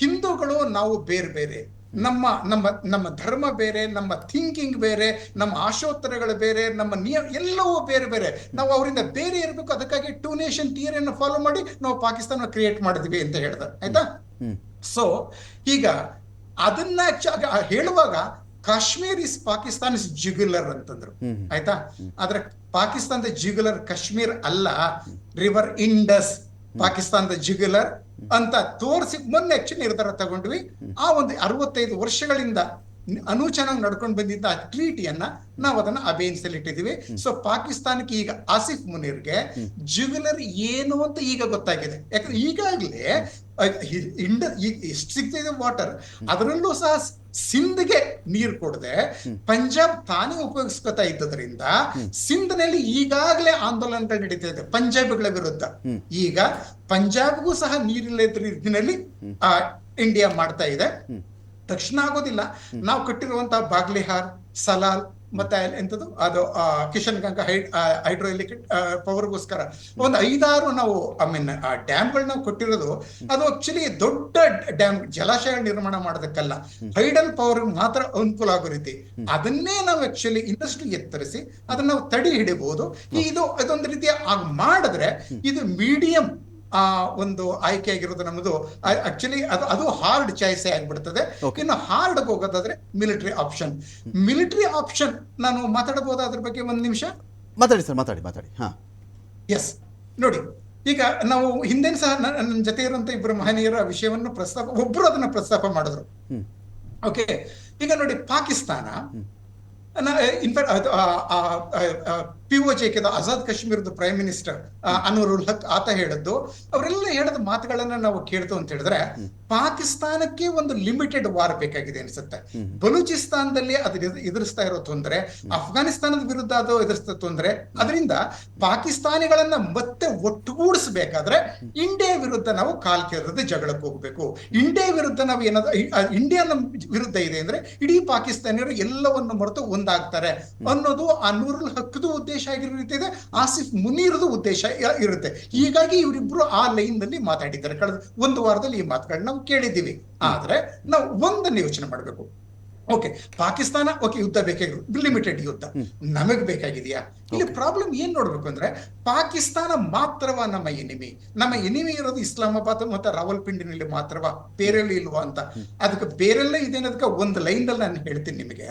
[SPEAKER 4] ಹಿಂದೂಗಳು ನಾವು ಬೇರೆ ಬೇರೆ, ನಮ್ಮ ನಮ್ಮ ನಮ್ಮ ಧರ್ಮ ಬೇರೆ, ನಮ್ಮ ಥಿಂಕಿಂಗ್ ಬೇರೆ, ನಮ್ಮ ಆಶೋತ್ತರಗಳು ಬೇರೆ, ನಮ್ಮ ಎಲ್ಲವೂ ಬೇರೆ ಬೇರೆ. ನಾವು ಅವರಿಂದ ಬೇರೆ ಇರಬೇಕು. ಅದಕ್ಕಾಗಿ 2 ನೇಷನ್ ಥಿಯರಿಯನ್ನು ಫಾಲೋ ಮಾಡಿ ನಾವು ಪಾಕಿಸ್ತಾನ ಕ್ರಿಯೇಟ್ ಮಾಡಿದ್ವಿ ಅಂತ ಹೇಳ್ದ. ಆಯ್ತಾ? ಸೊ ಈಗ ಅದನ್ನ ಹೇಳುವಾಗ ಕಾಶ್ಮೀರ್ ಇಸ್ ಪಾಕಿಸ್ತಾನ್ ಇಸ್ ಜುಗುಲರ್ ಅಂತಂದ್ರು. ಆಯ್ತಾ? ಆದ್ರೆ ಪಾಕಿಸ್ತಾನದ ಜುಗುಲರ್ ಕಾಶ್ಮೀರ್ ಅಲ್ಲ, ರಿವರ್ ಇಂಡಸ್ ಪಾಕಿಸ್ತಾನದ ಜುಗುಲರ್ ಅಂತ ತೋರಿಸಿ ಮೊನ್ನೆ ಆಕ್ಚುಲಿ ನಿರ್ಧಾರ ತಗೊಂಡ್ವಿ. ಆ ಒಂದು 65 ವರ್ಷಗಳಿಂದ ಅನೂಚನಾಗಿ ನಡ್ಕೊಂಡು ಬಂದಿದ್ದ ಆ ಟ್ರೀಟಿಯನ್ನ ನಾವು ಅದನ್ನ ಅಬೇನ್ಸಲ್ಲಿ ಇಟ್ಟಿದ್ದೀವಿ. ಸೊ ಪಾಕಿಸ್ತಾನಕ್ಕೆ ಈಗ ಆಸಿಫ್ ಮುನೀರ್ಗೆ ಜುಗುಲರ್ ಏನು ಅಂತ ಈಗ ಗೊತ್ತಾಗಿದೆ. ಯಾಕಂದ್ರೆ ಈಗಾಗಲೇ ಎಷ್ಟು ಸಿಗ್ತಿದೆ ವಾಟರ್, ಅದರಲ್ಲೂ ಸಹ ಸಿಂಧ್ಗೆ ನೀರು ಕೊಡದೆ ಪಂಜಾಬ್ ತಾನೇ ಉಪಯೋಗಿಸ್ಕೊತಾ ಇದ್ದದ್ರಿಂದ ಸಿಂಧ್ನಲ್ಲಿ ಈಗಾಗಲೇ ಆಂದೋಲನಗಳು ನಡೀತಾ ಇದೆ ಪಂಜಾಬಿಗಳ ವಿರುದ್ಧ. ಈಗ ಪಂಜಾಬ್ಗೂ ಸಹ ನೀರಿಲ್ಲದ ರೀತಿಯಲ್ಲಿ ಇಂಡಿಯಾ ಮಾಡ್ತಾ ಇದೆ. ತಕ್ಷಣ ಆಗೋದಿಲ್ಲ. ನಾವು ಕಟ್ಟಿರುವಂತಹ ಬಾಗ್ಲಿಹಾರ್, ಸಲಾಲ್ ಮತ್ತೆ ಎಂತದ್ದು ಅದು ಕಿಶನ್ ಗಂಗಾ ಹೈಡ್ರೋ ಎಲೆಕ್ಟ್ರಿಕ್ ಪವರ್ಗೋಸ್ಕರ ಒಂದು 5-6 ನಾವು ಡ್ಯಾಮ್ಗಳು ನಾವು ಕೊಟ್ಟಿರೋದು. ಅದು ಆಕ್ಚುಲಿ ದೊಡ್ಡ ಡ್ಯಾಮ್ ಜಲಾಶಯ ನಿರ್ಮಾಣ ಮಾಡೋದಕ್ಕಲ್ಲ, ಹೈಡಲ್ ಪವರ್ ಮಾತ್ರ ಅನುಕೂಲ ಆಗೋ ರೀತಿ ಅದನ್ನೇ ನಾವು ಆಕ್ಚುಲಿ ಇನ್ನಷ್ಟು ಎತ್ತರಿಸಿ ಅದನ್ನ ನಾವು ತಡೆ ಹಿಡಿಬಹುದು. ಇದೊಂದು ರೀತಿಯ ಮಾಡಿದ್ರೆ ಇದು ಮೀಡಿಯಂ ಒಂದು ಆಯ್ಕೆ ಆಗಿರೋದು ನಮ್ಮದು. ಆಕ್ಚುಲಿ ಅದು ಹಾರ್ಡ್ ಚಾಯ್ಸ್ ಆಗ್ಬಿಡ್ತದೆ. ಇನ್ನು ಹಾರ್ಡ್ ಹೋಗೋದಾದ್ರೆ ಮಿಲಿಟರಿ ಆಪ್ಷನ್ ನಾನು ಮಾತಾಡಬಹುದು ಅದ್ರ ಬಗ್ಗೆ 1 ನಿಮಿಷ?
[SPEAKER 1] ಮಾತಾಡಿ ಸರ್, ಮಾತಾಡಿ.
[SPEAKER 4] ಎಸ್, ನೋಡಿ, ಈಗ ನಾವು ಹಿಂದೆ ಸಹ ನನ್ನ ಜೊತೆ ಇರುವಂತ 2 ಮಹನೀಯರ ವಿಷಯವನ್ನು ಒಬ್ರು ಅದನ್ನ ಪ್ರಸ್ತಾಪ ಮಾಡಿದ್ರು. ಓಕೆ, ಈಗ ನೋಡಿ ಪಾಕಿಸ್ತಾನ ಇನ್ಫ್ಯಾಕ್ಟ್ POJ ಆಜಾದ್ ಕಾಶ್ಮೀರದ ಪ್ರೈಮ್ ಮಿನಿಸ್ಟರ್ ಅನ್ವರುಲ್ ಹಕ್ ಆತ ಹೇಳಿದ್ದು, ಅವರೆಲ್ಲ ಹೇಳಿದ ಮಾತುಗಳನ್ನ ನಾವು ಕೇಳ್ತು ಅಂತ ಹೇಳಿದ್ರೆ ಪಾಕಿಸ್ತಾನಕ್ಕೆ ಒಂದು ಲಿಮಿಟೆಡ್ ವಾರ್ ಬೇಕಾಗಿದೆ ಅನ್ಸುತ್ತೆ. ಬಲೂಚಿಸ್ತಾನದಲ್ಲಿ ಅದು ಎದುರಿಸ್ತಾ ಇರೋ ತೊಂದರೆ, ಅಫ್ಘಾನಿಸ್ತಾನದ ವಿರುದ್ಧ ಅದು ಎದುರಿಸ್ತಾ ತೊಂದರೆ, ಅದರಿಂದ ಪಾಕಿಸ್ತಾನಿಗಳನ್ನ ಮತ್ತೆ ಒಟ್ಟುಗೂಡಿಸಬೇಕಾದ್ರೆ ಇಂಡಿಯಾ ವಿರುದ್ಧ ನಾವು ಕಾಲ್ಕೆರೆದ ಜಗಳಕ್ಕೆ ಹೋಗ್ಬೇಕು. ಇಂಡಿಯಾ ವಿರುದ್ಧ ನಾವು ಏನಾದ್ರು ಇಂಡಿಯಾ ನಮ್ಮ ವಿರುದ್ಧ ಇದೆ ಅಂದ್ರೆ ಇಡೀ ಪಾಕಿಸ್ತಾನಿಯರು ಎಲ್ಲವನ್ನು ಮರೆತು ಒಂದಾಗ್ತಾರೆ ಅನ್ನೋದು ಅನ್ವರುಲ್ ಹಕ್ದು ಉದ್ದೇಶ ಆಗಿರೋ ರೀತಿ ಇದೆ, ಆಸಿಫ್ ಮುನೀರ್ದು ಉದ್ದೇಶ ಇರುತ್ತೆ. ಹೀಗಾಗಿ ಇವರಿಬ್ರು ಆ ಲೈನ್ ನಲ್ಲಿ ಮಾತಾಡಿದ್ದಾರೆ. ಕಳೆದ 1 ವಾರದಲ್ಲಿ ಈ ಮಾತುಗಳನ್ನ ನಾವು ಕೇಳಿದ್ದೀವಿ. ಆದ್ರೆ ನಾವು ಒಂದನ್ನು ಯೋಚನೆ ಮಾಡಬೇಕು. ಓಕೆ, ಪಾಕಿಸ್ತಾನ ಯುದ್ಧ ಬೇಕಾಗಿರೋದು ಲಿಮಿಟೆಡ್ ಯುದ್ಧ ನಮಗ್ ಬೇಕಾಗಿದೆಯಾ? ಇಲ್ಲಿ ಪ್ರಾಬ್ಲಮ್ ಏನ್ ನೋಡ್ಬೇಕು ಅಂದ್ರೆ ಪಾಕಿಸ್ತಾನ ಮಾತ್ರವಾ ನಮ್ಮ ಎನಿಮಿ ಇರೋದು ಇಸ್ಲಾಮಾಬಾದ್ ಮತ್ತೆ ರಾವಲ್ಪಿಂಡಿನಲ್ಲಿ ಮಾತ್ರವಾ, ಬೇರೆಲ್ಲ ಇಲ್ವಾ ಅಂತ. ಅದಕ್ಕೆ ಬೇರೆಲ್ಲ ಇದೇನದಕ್ಕೆ ಒಂದು ಲೈನ್ ಅಲ್ಲಿ ನಾನು ಹೇಳ್ತೀನಿ ನಿಮಗೆ.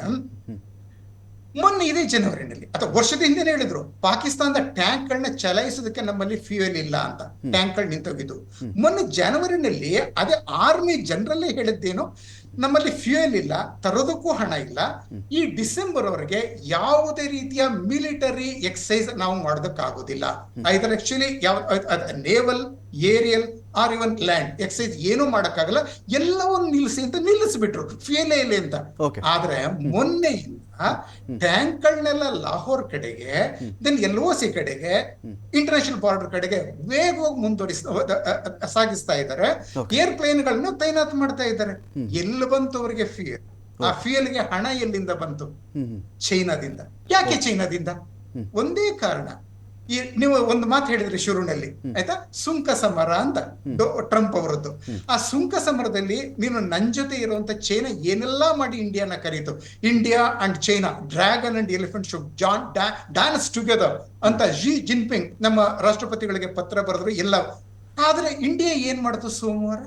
[SPEAKER 4] ಮೊನ್ನೆ ಇದೇ ಜನವರಿನಲ್ಲಿ ಅಥವಾ ವರ್ಷದ ಹಿಂದೆ ಹೇಳಿದ್ರು ಪಾಕಿಸ್ತಾನದ ಟ್ಯಾಂಕ್ ಗಳನ್ನ ಚಲಾಯಿಸೋದಕ್ಕೆ ನಮ್ಮಲ್ಲಿ ಫ್ಯೂಯಲ್ ಇಲ್ಲ ಅಂತ, ಟ್ಯಾಂಕ್ ಗಳು ನಿಂತೋಗಿದ್ದು. ಮೊನ್ನೆ ಜನವರಿನಲ್ಲಿ ಅದೇ ಆರ್ಮಿ ಜನರಲ್ಲೇ ಹೇಳಿದ್ದೇನು, ನಮ್ಮಲ್ಲಿ ಫ್ಯೂಯಲ್ ಇಲ್ಲ, ತರೋದಕ್ಕೂ ಹಣ ಇಲ್ಲ, ಈ ಡಿಸೆಂಬರ್ ವರೆಗೆ ಯಾವುದೇ ರೀತಿಯ ಮಿಲಿಟರಿ ಎಕ್ಸಸೈಸ್ ನಾವು ಮಾಡೋದಕ್ಕಾಗೋದಿಲ್ಲ. ಐದರ್ ಆಕ್ಚುಲಿ ನೇವಲ್, ಏರಿಯಲ್ ಆರ್ ಇವನ್ ಲ್ಯಾಂಡ್ ಎಕ್ಸಸೈಸ್ ಏನೂ ಮಾಡಕ್ಕಾಗಲ್ಲ, ಎಲ್ಲವನ್ನು ನಿಲ್ಲಿಸ್ಬಿಟ್ರು ಫ್ಯೂಯಲ್ ಇಲ್ಲ ಅಂತ. ಆದ್ರೆ ಮೊನ್ನೆಯಿಂದ ಟ್ಯಾಂಕ್ ಗಳನ್ನೆಲ್ಲ ಲಾಹೋರ್ ಕಡೆಗೆ, ದೆನ್ LOC ಕಡೆಗೆ, ಇಂಟರ್ನ್ಯಾಷನಲ್ ಬಾರ್ಡರ್ ಕಡೆಗೆ ವೇಗವಾಗಿ ಸಾಗಿಸ್ತಾ ಇದ್ದಾರೆ. ಏರ್ಪ್ಲೇನ್ ಗಳನ್ನ ತೈನಾತ್ ಮಾಡ್ತಾ ಇದ್ದಾರೆ. ಎಲ್ಲಿ ಬಂತು ಅವರಿಗೆ ಫ್ಯೂಯಲ್? ಆ ಫ್ಯೂಯಲ್ಗೆ ಹಣ ಎಲ್ಲಿಂದ ಬಂತು? ಚೈನಾದಿಂದ. ಯಾಕೆ ಚೈನಾದಿಂದ? ಒಂದೇ ಕಾರಣ, ನೀವು ಒಂದು ಮಾತು ಹೇಳಿದ್ರಿ ಶುರುನಲ್ಲಿ, ಆಯ್ತಾ, ಸುಂಕ ಸಮರ ಅಂತ ಟ್ರಂಪ್ ಅವರದ್ದು. ಆ ಸುಂಕ ಸಮರದಲ್ಲಿ ನೀನು ನನ್ ಜೊತೆ ಇರುವಂತ ಚೈನಾ ಏನೆಲ್ಲಾ ಮಾಡಿ ಇಂಡಿಯಾನ ಕರೀತು. India and China, dragon and elephant should dance together ಅಂತ ಜಿ ಜಿನ್ಪಿಂಗ್ ನಮ್ಮ ರಾಷ್ಟ್ರಪತಿಗಳಿಗೆ ಪತ್ರ ಬರೆದ್ರು ಎಲ್ಲ. ಆದ್ರೆ ಇಂಡಿಯಾ ಏನ್ ಮಾಡ್ತು? ಸೋಮವಾರ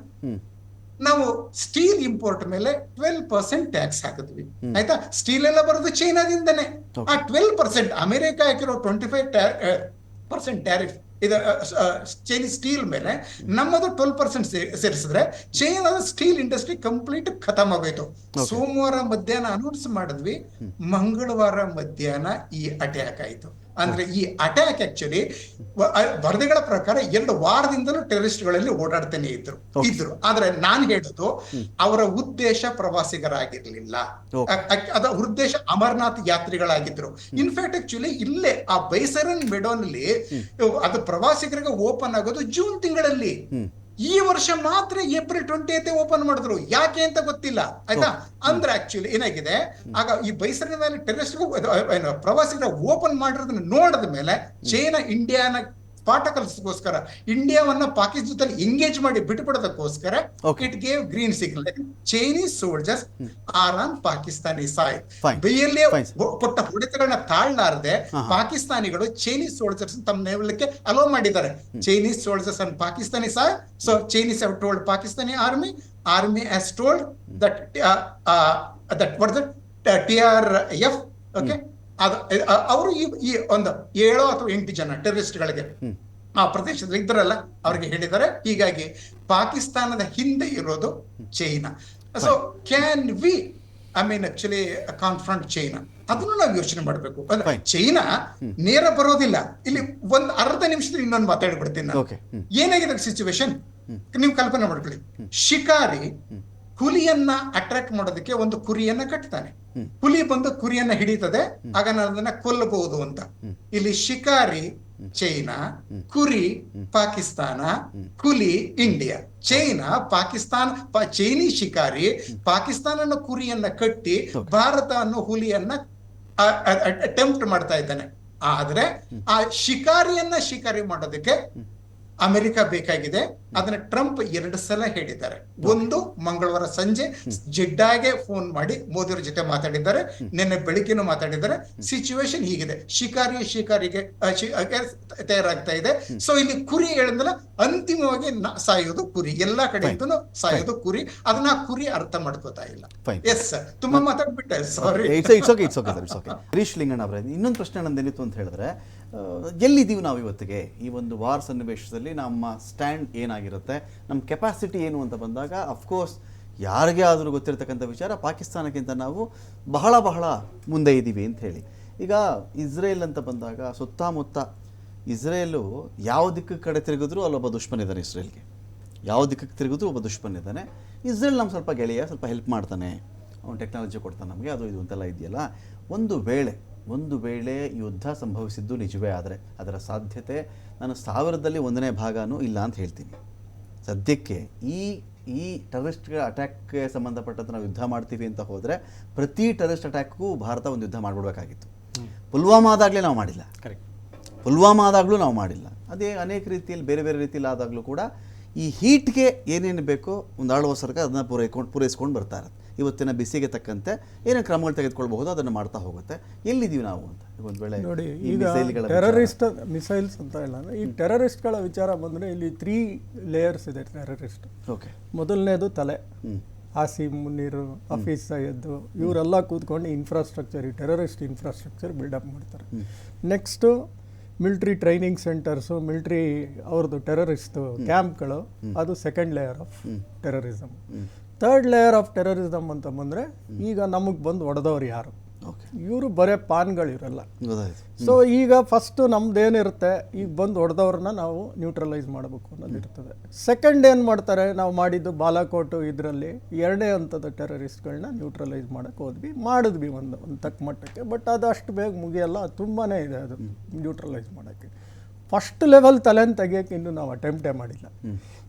[SPEAKER 4] ನಾವು ಸ್ಟೀಲ್ ಇಂಪೋರ್ಟ್ ಮೇಲೆ 12% ಟ್ಯಾಕ್ಸ್ ಹಾಕಿದ್ವಿ. ಆಯ್ತಾ, ಸ್ಟೀಲ್ ಎಲ್ಲ ಬರೋದು ಚೈನಾದಿಂದನೇ. ಆ 12% ಅಮೆರಿಕ ಹಾಕಿರೋ 25% ಟ್ಯಾರಿಫ್ ಇದು ಚೈನೀಸ್ ಸ್ಟೀಲ್ ಮೇಲೆ ನಮ್ಮದು 12% ಸೇರಿಸಿದ್ರೆ ಚೈನಾದ ಸ್ಟೀಲ್ ಇಂಡಸ್ಟ್ರಿ ಕಂಪ್ಲೀಟ್ ಖತಮ್ ಆಗೋಯ್ತು. ಸೋಮವಾರ ಮಧ್ಯಾಹ್ನ ಅನೌನ್ಸ್ ಮಾಡಿದ್ವಿ, ಮಂಗಳವಾರ ಮಧ್ಯಾಹ್ನ ಈ ಅಟ್ಯಾಕ್ ಆಯ್ತು. ಅಂದ್ರೆ ಈ ಅಟ್ಯಾಕ್ ಆಕ್ಚುಲಿ ವರದಿಗಳ ಪ್ರಕಾರ 2 ವಾರದಿಂದಲೂ ಟೆರರಿಸ್ಟ್ಗಳಲ್ಲಿ ಓಡಾಡ್ತಾನೆ ಇದ್ರು. ಆದ್ರೆ ನಾನ್ ಹೇಳೋದು ಅವರ ಉದ್ದೇಶ ಪ್ರವಾಸಿಗರಾಗಿರ್ಲಿಲ್ಲ, ಅದ ಉದ್ದೇಶ ಅಮರನಾಥ್ ಯಾತ್ರಿಗಳಾಗಿದ್ರು. ಇನ್ಫ್ಯಾಕ್ಟ್ ಆಕ್ಚುಲಿ ಇಲ್ಲೇ ಆ ಬೈಸರನ್ ಮೆಡೋನಲ್ಲಿ ಅದು ಪ್ರವಾಸಿಗರಿಗೆ ಓಪನ್ ಆಗೋದು ಜೂನ್ ತಿಂಗಳಲ್ಲಿ. ಈ ವರ್ಷ ಮಾತ್ರ ಏಪ್ರಿಲ್ 20th ಓಪನ್ ಮಾಡಿದ್ರು. ಯಾಕೆ ಅಂತ ಗೊತ್ತಿಲ್ಲ. ಆಯ್ತಾ, ಅಂದ್ರೆ ಆಕ್ಚುಲಿ ಏನಾಗಿದೆ, ಆಗ ಈ ಬೈಸರಿನ ಮೇಲೆ ಟೆರರಿಸ್ಟ್ ಪ್ರವಾಸಿಗರ ಓಪನ್ ಮಾಡಿರೋದನ್ನ ನೋಡಿದ ಮೇಲೆ ಚೈನಾ ಇಂಡಿಯಾನ ಪಾಠ ಕಲಿಸೋಸ್ಕರ, ಇಂಡಿಯಾವನ್ನ ಪಾಕಿಸ್ತಾನದಲ್ಲಿ ಎಂಗೇಜ್ ಮಾಡಿ ಬಿಟ್ಟುಬಿಡೋದಕ್ಕೋಸ್ಕರ it gave green signal. Chinese soldiers are on Pakistani soil. ಬೈಯಲ್ಲೇ ಪುಟ್ಟ ಹೊಡೆತಗಳನ್ನ ತಾಳ್ಲಾರದೆ ಪಾಕಿಸ್ತಾನಿಗಳು ಚೈನೀಸ್ ಸೋಲ್ಜರ್ಸ್ ತಮ್ಮ ನೆಲಕ್ಕೆ ಅಲೋ ಮಾಡಿದ್ದಾರೆ. Chinese soldiers and Pakistani soil. So Chinese have told Pakistani army has told that what is it, TRF, okay, ಅವರು ಈ ಒಂದು 7 ಅಥವಾ 8 ಜನ ಟೆರರಿಸ್ಟ್ಗಳಿಗೆ ಆ ಪ್ರದೇಶದಲ್ಲಿ ಇದ್ದರಲ್ಲ ಅವ್ರಿಗೆ ಹೇಳಿದ್ದಾರೆ. ಹೀಗಾಗಿ ಪಾಕಿಸ್ತಾನದ ಹಿಂದೆ ಇರೋದು China. So can we actually confront China? ಅದನ್ನು ನಾವು ಯೋಚನೆ ಮಾಡಬೇಕು. ಚೈನಾ ನೇರ ಬರೋದಿಲ್ಲ. ಇಲ್ಲಿ ಒಂದು ಅರ್ಧ ನಿಮಿಷದಲ್ಲಿ ಇನ್ನೊಂದು ಮಾತಾಡ್ಬಿಡ್ತೀನಿ ನಾನು. ಏನಾಗಿದೆ ಸಿಚುವೇಶನ್ ನೀವು ಕಲ್ಪನೆ ಮಾಡ್ಕೊಳ್ಳಿ. ಶಿಕಾರಿ ಹುಲಿಯನ್ನ ಅಟ್ರಾಕ್ಟ್ ಮಾಡೋದಕ್ಕೆ ಒಂದು ಕುರಿಯನ್ನ ಕಟ್ತಾನೆ. ಹುಲಿ ಬಂದು ಕುರಿಯನ್ನ ಹಿಡಿತದೆ, ಆಗ ನಾನು ಅದನ್ನ ಕೊಲ್ಲಬಹುದು ಅಂತ. ಇಲ್ಲಿ ಶಿಕಾರಿ ಚೈನಾ, ಕುರಿ ಪಾಕಿಸ್ತಾನ, ಹುಲಿ ಇಂಡಿಯಾ. ಚೈನಾ ಪಾಕಿಸ್ತಾನ ಚೈನೀಸ್ ಶಿಕಾರಿ ಪಾಕಿಸ್ತಾನ ಕುರಿಯನ್ನ ಕಟ್ಟಿ ಭಾರತ ಅನ್ನೋ ಹುಲಿಯನ್ನ ಅಟೆಂಪ್ಟ್ ಮಾಡ್ತಾ ಇದ್ದಾನೆ. ಆದ್ರೆ ಆ ಶಿಕಾರಿ ಮಾಡೋದಕ್ಕೆ ಅಮೆರಿಕ ಬೇಕಾಗಿದೆ. ಅದನ್ನ ಟ್ರಂಪ್ 2 ಸಲ ಹೇಳಿದ್ದಾರೆ. ಒಂದು ಮಂಗಳವಾರ ಸಂಜೆ ಜಿಡ್ಡಾಗೆ ಫೋನ್ ಮಾಡಿ ಮೋದಿಯವರ ಜೊತೆ ಮಾತಾಡಿದ್ದಾರೆ, ನಿನ್ನೆ ಬೆಳಿಗ್ಗೆನೂ ಮಾತಾಡಿದ್ದಾರೆ. ಸಿಚುವೇಶನ್ ಹೀಗಿದೆ, ಶಿಕಾರಿಗೆ ತಯಾರಾಗ್ತಾ ಇದೆ. ಸೊ ಇಲ್ಲಿ ಕುರಿ ಹೇಳಿದ್ಮೇಲೆ ಅಂತಿಮವಾಗಿ ಸಾಯೋದು ಕುರಿ, ಎಲ್ಲಾ ಕಡೆಯಿಂದನೂ ಸಾಯೋದು ಕುರಿ. ಅದನ್ನ ಕುರಿ ಅರ್ಥ ಮಾಡ್ಕೋತಾ ಇಲ್ಲ. ಎಸ್ ಸರ್, ತುಂಬಾ ಮಾತಾಡ್ಬಿಟ್ಟೆ, ಸಾರಿ.
[SPEAKER 1] ಹರೀಶ್ ಲಿಂಗಣ್ಣ ಅವರೇ, ಇನ್ನೊಂದು ಪ್ರಶ್ನೆ ನಂದೇನಿತ್ತು ಅಂತ ಹೇಳಿದ್ರೆ, ಎಲ್ಲಿದ್ದೀವಿ ನಾವು ಇವತ್ತಿಗೆ ಈ ಒಂದು ವಾರ್ ಸನ್ನಿವೇಶದಲ್ಲಿ? ನಮ್ಮ ಸ್ಟ್ಯಾಂಡ್ ಏನಾಗಿರುತ್ತೆ, ನಮ್ಮ ಕೆಪಾಸಿಟಿ ಏನು ಅಂತ ಬಂದಾಗ ಅಫ್ಕೋರ್ಸ್ ಯಾರಿಗೇ ಆದರೂ ಗೊತ್ತಿರತಕ್ಕಂಥ ವಿಚಾರ, ಪಾಕಿಸ್ತಾನಕ್ಕಿಂತ ನಾವು ಬಹಳ ಬಹಳ ಮುಂದೆ ಇದ್ದೀವಿ ಅಂತ ಹೇಳಿ. ಈಗ ಇಸ್ರೇಲ್ ಅಂತ ಬಂದಾಗ ಸುತ್ತಮುತ್ತ ಇಸ್ರೇಲು ಯಾವ ದಿಕ್ಕಿಗೆ ಕಡೆ ತಿರುಗಿದ್ರು ಅಲ್ಲೊಬ್ಬ ದುಶ್ಮನ್ ಇದ್ದಾನೆ. ಇಸ್ರೇಲ್ಗೆ ಯಾವ ದಿಕ್ಕಿಗೆ ತಿರುಗಿದ್ರು ಒಬ್ಬ ದುಶ್ಮನ್ ಇದ್ದಾನೆ. ಇಸ್ರೇಲ್ ನಮ್ಮ ಸ್ವಲ್ಪ ಗೆಳೆಯ, ಸ್ವಲ್ಪ ಹೆಲ್ಪ್ ಮಾಡ್ತಾನೆ, ಅವನು ಟೆಕ್ನಾಲಜಿ ಕೊಡ್ತಾನೆ ನಮಗೆ, ಅದು ಇದು ಅಂತೆಲ್ಲ ಇದೆಯಲ್ಲ. ಒಂದು ವೇಳೆ ಯುದ್ಧ ಸಂಭವಿಸಿದ್ದು ನಿಜವೇ ಆದರೆ ಅದರ ಸಾಧ್ಯತೆ ನಾನು 1000ರಲ್ಲಿ 1ನೇ ಭಾಗನೂ ಇಲ್ಲ ಅಂತ ಹೇಳ್ತೀನಿ. ಸದ್ಯಕ್ಕೆ ಈ ಟೆರರಿಸ್ಟ್ಗಳ ಅಟ್ಯಾಕ್ಗೆ ಸಂಬಂಧಪಟ್ಟಂತೆ ನಾವು ಯುದ್ಧ ಮಾಡ್ತೀವಿ ಅಂತ ಹೋದರೆ ಪ್ರತಿ ಟೆರರಿಸ್ಟ್ ಅಟ್ಯಾಕ್ಗೂ ಭಾರತ ಒಂದು ಯುದ್ಧ ಮಾಡಿಬಿಡ್ಬೇಕಾಗಿತ್ತು. ಪುಲ್ವಾಮಾದಾಗಲೇ ನಾವು ಮಾಡಿಲ್ಲ, ಪುಲ್ವಾಮಾದಾಗಲೂ ನಾವು ಮಾಡಿಲ್ಲ. ಅದೇ ಅನೇಕ ರೀತಿಯಲ್ಲಿ ಬೇರೆ ಬೇರೆ ರೀತಿಯಲ್ಲಿ ಆದಾಗಲೂ ಕೂಡ ಈ ಹೀಟ್ಗೆ ಏನೇನು ಬೇಕೋ ಒಂದು ಆಳುವ ಸರ್ಕಾರ ಅದನ್ನು ಪೂರೈಸ್ಕೊಂಡು ಬರ್ತಾ ಇರುತ್ತೆ. ಇವತ್ತಿನ ಬಿಸಿಗೆ ತಕ್ಕಂತೆ ಏನೇನು ಕ್ರಮಗಳು ತೆಗೆದುಕೊಳ್ಬಹುದು ಅದನ್ನು ಮಾಡ್ತಾ ಹೋಗುತ್ತೆ. ಎಲ್ಲಿದ್ದೀವಿ ನಾವು ಅಂತ ಒಂದು ವೇಳೆ
[SPEAKER 3] ನೋಡಿ. ಈಗ ಟೆರರಿಸ್ಟ್ ಮಿಸೈಲ್ಸ್ ಅಂತ ಇಲ್ಲ, ಈ ಟೆರರಿಸ್ಟ್ಗಳ ವಿಚಾರ ಬಂದರೆ ಇಲ್ಲಿ 3 ಲೇಯರ್ಸ್ ಇದೆ ಟೆರರಿಸ್ಟ್.
[SPEAKER 1] ಓಕೆ,
[SPEAKER 3] ಮೊದಲನೇದು ತಲೆ, ಆಸಿಮ್ ಮುನೀರ್, ಹಫೀಜ್ ಸೈಯದ್, ಇವರೆಲ್ಲ ಕೂತ್ಕೊಂಡು ಇನ್ಫ್ರಾಸ್ಟ್ರಕ್ಚರ್, ಈ ಟೆರರಿಸ್ಟ್ ಇನ್ಫ್ರಾಸ್ಟ್ರಕ್ಚರ್ ಬಿಲ್ಡಪ್ ಮಾಡ್ತಾರೆ. Next military training centres, military ಅವ್ರದ್ದು ಟೆರರಿಸ್ಟ್ ಕ್ಯಾಂಪ್ಗಳು, ಅದು 2nd layer of terrorism. 3rd layer of terrorism ಅಂತ ಬಂದರೆ ಈಗ ನಮಗೆ ಬಂದು ಹೊಡೆದವ್ರು ಯಾರು? ಇವರು ಬರೇ ಪಾನ್ಗಳಿರಲ್ಲ. ಸೊ ಈಗ ಫಸ್ಟು ನಮ್ದೇನಿರುತ್ತೆ, ಈಗ ಬಂದು ಹೊಡೆದವ್ರನ್ನ ನಾವು ನ್ಯೂಟ್ರಲೈಸ್ ಮಾಡಬೇಕು ಅನ್ನೋದಿರ್ತದೆ. ಸೆಕೆಂಡ್ ಏನು ಮಾಡ್ತಾರೆ, ನಾವು ಮಾಡಿದ್ದು ಬಾಲಾಕೋಟು ಇದರಲ್ಲಿ 2ನೇ ಹಂತದ ಟೆರರಿಸ್ಟ್ಗಳನ್ನ ನ್ಯೂಟ್ರಲೈಸ್ ಮಾಡೋಕ್ಕೆ ಮಾಡಿದ್ವಿ ಒಂದು ತಕ್ಕ ಮಟ್ಟಕ್ಕೆ. ಬಟ್ ಅದು ಅಷ್ಟು ಬೇಗ ಮುಗಿಯಲ್ಲ, ತುಂಬಾ ಇದೆ ಅದು ನ್ಯೂಟ್ರಲೈಸ್ ಮಾಡೋಕ್ಕೆ. ಫಸ್ಟ್ ಲೆವೆಲ್ ತಲೆನ ತೆಗಿಯೋಕ್ಕೆ ಇನ್ನೂ ನಾವು ಅಟೆಂಪ್ಟೇ ಮಾಡಿಲ್ಲ.